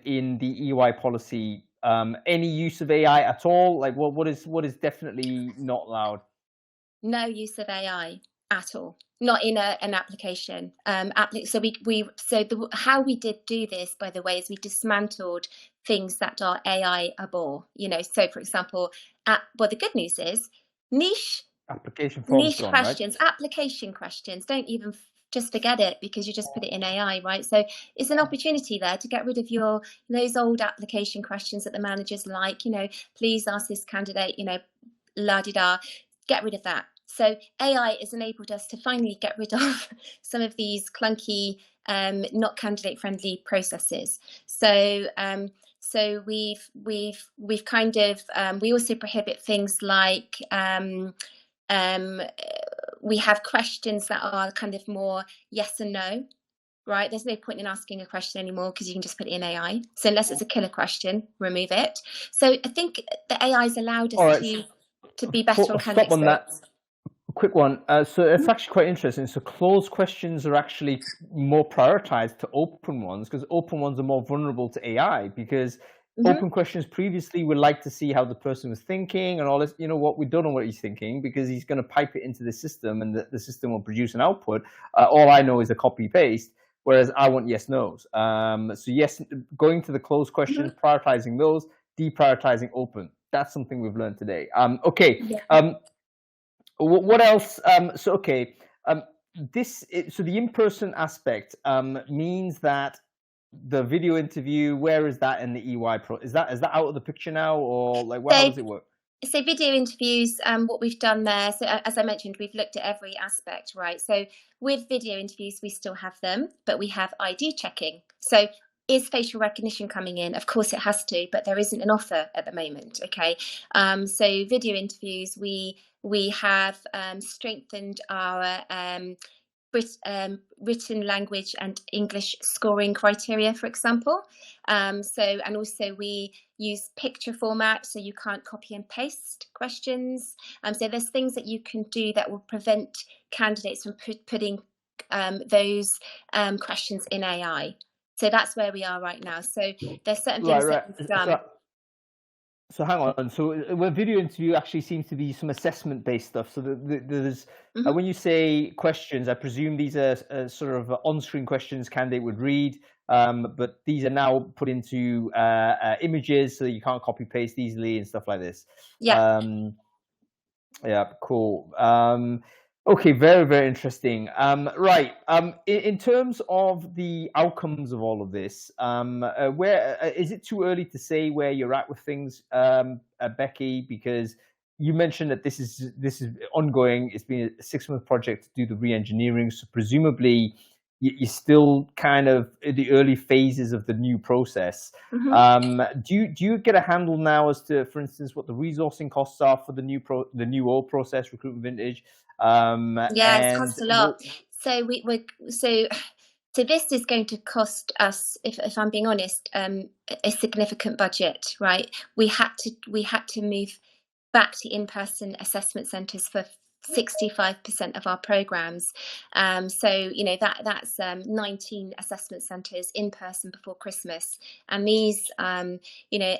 in the EY policy? Any use of AI at all? Like, what is definitely not allowed? No use of AI at all. Not in an application. How we did do this, by the way, is we dismantled things that are AI-able. You know, so for example, well, the good news is niche questions, right? Application questions. Don't even just forget it, because you just put it in AI, right? So it's an opportunity there to get rid of those old application questions that the managers like. You know, please ask this candidate. You know, la-di-da. Get rid of that. So AI has enabled us to finally get rid of some of these clunky, not candidate-friendly processes. So we've kind of we also prohibit things like we have questions that are kind of more yes and no, right? There's no point in asking a question anymore because you can just put it in AI. So unless it's a killer question, remove it. So I think the AI has allowed us to be better on candidate experience. That. Quick one. So it's actually quite interesting. So closed questions are actually more prioritized to open ones, because open ones are more vulnerable to AI, because open questions previously would like to see how the person was thinking and all this. You know what, we don't know what he's thinking, because he's going to pipe it into the system and the system will produce an output. All I know is a copy paste, whereas I want yes nos. So yes, going to the closed questions, prioritizing those, deprioritizing open. That's something we've learned today. Okay. Yeah. What else? So the in-person aspect means that the video interview, where is that in the EY pro? Is that out of the picture now, or like how does it work? So video interviews, what we've done there, so as I mentioned, we've looked at every aspect, right? So with video interviews, we still have them, but we have ID checking. So is facial recognition coming in? Of course it has to, but there isn't an offer at the moment, okay? So video interviews, we have strengthened our written language and English scoring criteria, for example. And also we use picture format, so you can't copy and paste questions. So there's things that you can do that will prevent candidates from putting those questions in AI. So that's where we are right now. So there's certain things that we've done. So hang on. So where video interview actually seems to be some assessment-based stuff. So there's when you say questions, I presume these are sort of on-screen questions candidate would read, but these are now put into images, so you can't copy paste easily and stuff like this. Yeah. Yeah. Cool. Okay, very, very interesting. Right. In terms of the outcomes of all of this, where is it too early to say where you're at with things, Becky? Because you mentioned that this is ongoing. It's been a 6-month project to do the re-engineering, so presumably you're still kind of in the early phases of the new process. Do you get a handle now as to, for instance, what the resourcing costs are for the new old process, recruitment vintage? It costs a lot. So so this is going to cost us, if I'm being honest, a significant budget, right? We had to move back to in-person assessment centres for 65% of our programs. So you know that's 19 assessment centres in person before Christmas, and these you know,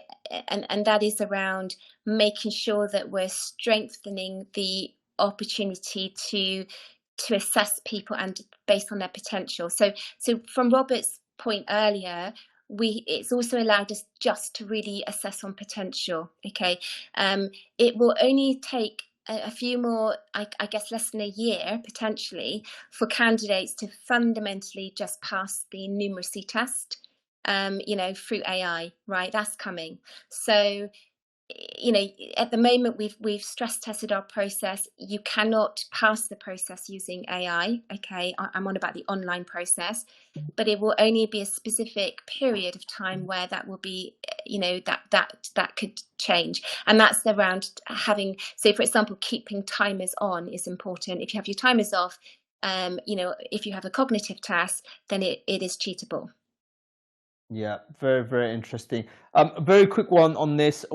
and that is around making sure that we're strengthening the opportunity to assess people and based on their potential. So from Robert's point earlier, it's also allowed us just to really assess on potential. Okay, it will only take a few more, I guess less than a year potentially, for candidates to fundamentally just pass the numeracy test, you know, through AI, right? That's coming. So you know, at the moment we've stress tested our process. You cannot pass the process using AI. Okay, I'm on about the online process, but it will only be a specific period of time where that will be, you know, that could change, and that's around having. So, for example, keeping timers on is important. If you have your timers off, you know, if you have a cognitive task, then it is cheatable. Yeah, very, very interesting. A very quick one on this.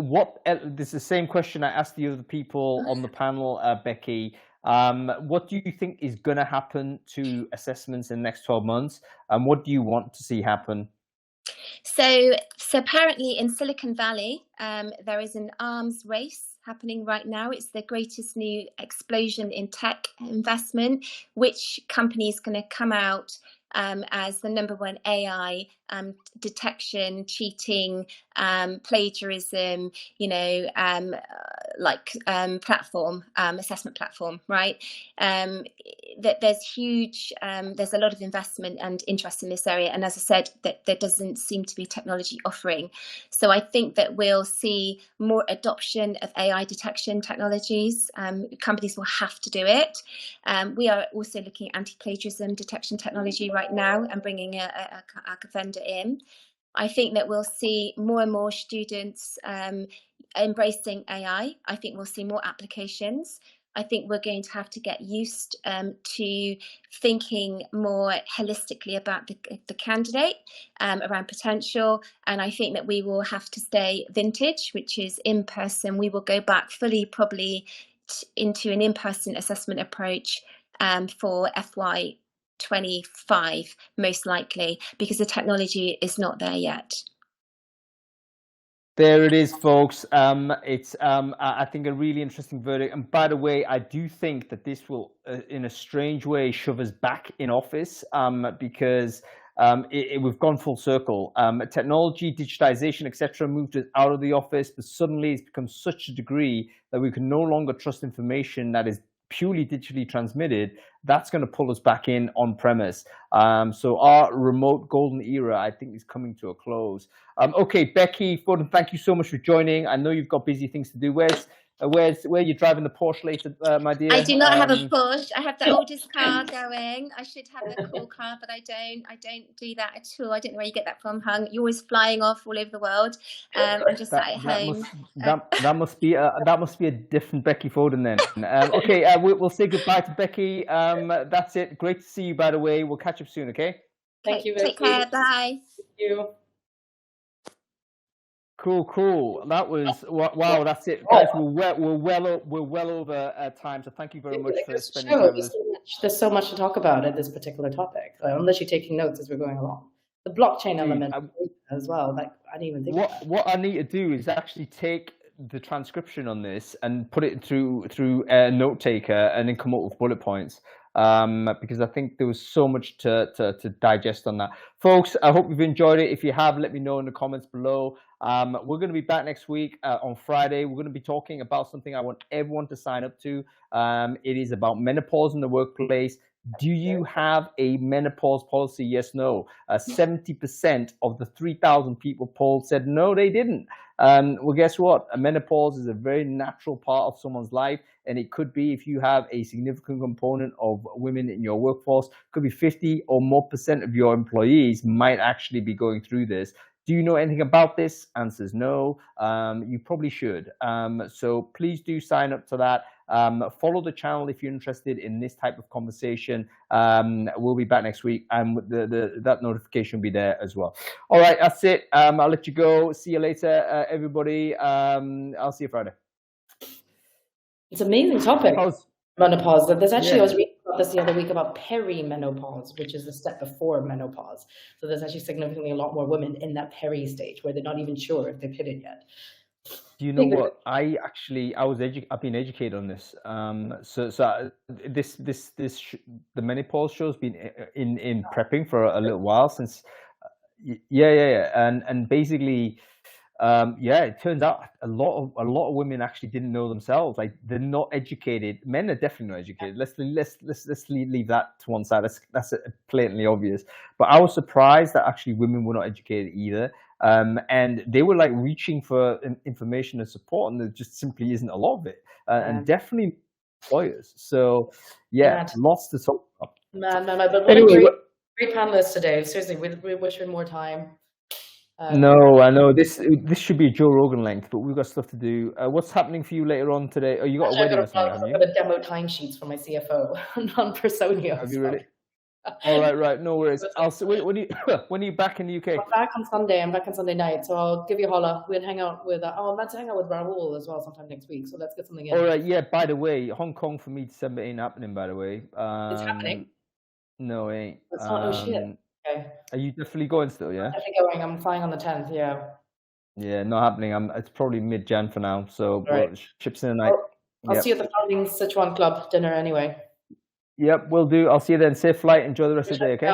This is the same question I asked the other people on the panel, Becky. What do you think is going to happen to assessments in the next 12 months? And what do you want to see happen? So apparently in Silicon Valley, there is an arms race happening right now. It's the greatest new explosion in tech investment. Which company is going to come out as the #1 AI detection, cheating, plagiarism, you know, platform, assessment platform, right? That there's huge, there's a lot of investment and interest in this area. And as I said, that there doesn't seem to be technology offering. So I think that we'll see more adoption of AI detection technologies. Companies will have to do it. We are also looking at anti-plagiarism detection technology right now and bringing a vendor in. I think that we'll see more and more students embracing AI. I think we'll see more applications. I think we're going to have to get used to thinking more holistically about the candidate, around potential. And I think that we will have to stay vintage, which is in person. We will go back fully probably into an in-person assessment approach for FY25, most likely, because the technology is not there yet. There it is, folks. It's I think a really interesting verdict. And by the way, I do think that this will, in a strange way, shove us back in office because we've gone full circle. Technology, digitization, etc., moved us out of the office, but suddenly it's become such a degree that we can no longer trust information that is purely digitally transmitted. That's going to pull us back in on premise. So our remote golden era, I think, is coming to a close. Okay, Becky, Foden, thank you so much for joining. I know you've got busy things to do. Where are you driving the Porsche later, my dear? I do not have a Porsche. I have the oldest car going. I should have a cool car, but I don't. I don't do that at all. I don't know where you get that from, Hung. You're always flying off all over the world. I'm just sat at home. That must be a different Becky Foden then. Okay, we'll say goodbye to Becky. That's it. Great to see you, by the way. We'll catch up soon. Okay. Thank you. Take care. Bye. Thank you. Cool. That was wow. That's it, guys. We're well over time. So thank you very much for spending time with us. There's so much to talk about at this particular topic. Unless you're taking notes as we're going along, the blockchain element as well. Like I didn't even think. What I need to do is actually take the transcription on this and put it through a note taker and then come up with bullet points. Because I think there was so much to digest on that. Folks, I hope you've enjoyed it. If you have, let me know in the comments below. We're going to be back next week on Friday. We're going to be talking about something I want everyone to sign up to. It is about menopause in the workplace. Do you have a menopause policy? Yes, no. 70% of the 3,000 people polled said no, they didn't. Well, guess what? A menopause is a very natural part of someone's life. And it could be, if you have a significant component of women in your workforce, could be 50% or more of your employees might actually be going through this. Do you know anything about this? Answers no. You probably should. So please do sign up to that. Follow the channel if you're interested in this type of conversation. We'll be back next week, and that notification will be there as well. All right, that's it. I'll let you go. See you later, everybody. I'll see you Friday. It's an amazing topic. Menopause. There's actually, I was reading about this the other week about perimenopause, which is the step before menopause. So there's actually significantly a lot more women in that peri stage where they're not even sure if they've hit it yet. Do you know what? I've been educated on this. So the menopause show's been in prepping for a little while since. And basically. It turns out a lot of women actually didn't know themselves. Like, they're not educated. Men are definitely not educated. Let's leave that to one side. That's blatantly obvious. But I was surprised that actually women were not educated either. and they were like reaching for information and support, and there just simply isn't a lot of it, and definitely employers. So yeah, lots to talk about. Man, but what Anyway, a great panelists today. Seriously, we wish we had more time. No, I know this should be a Joe Rogan length, but we've got stuff to do. What's happening for you later on today? Oh, you got a wedding or something, haven't you? I've got a demo timesheets for my CFO on Personio. Have you really? All right, no worries. I'll see. When are you back in the UK? I'm back on Sunday. I'm back on Sunday night, so I'll give you a holla. We'll hang out with. I'm meant to hang out with Raoul as well sometime next week. So let's get something in. All right. Yeah. By the way, Hong Kong for me December ain't happening. By the way, it's happening. No, it ain't. It's not. Oh shit. Okay. Are you definitely going still? Yeah. I'm definitely going. I'm flying on the 10th. Yeah. Yeah, not happening. It's probably mid-Jan for now. So right. Chips in the night. I'll see you at the Founding Sichuan Club dinner anyway. Yep, will do. I'll see you then. Safe flight. Enjoy the rest of the day. Okay.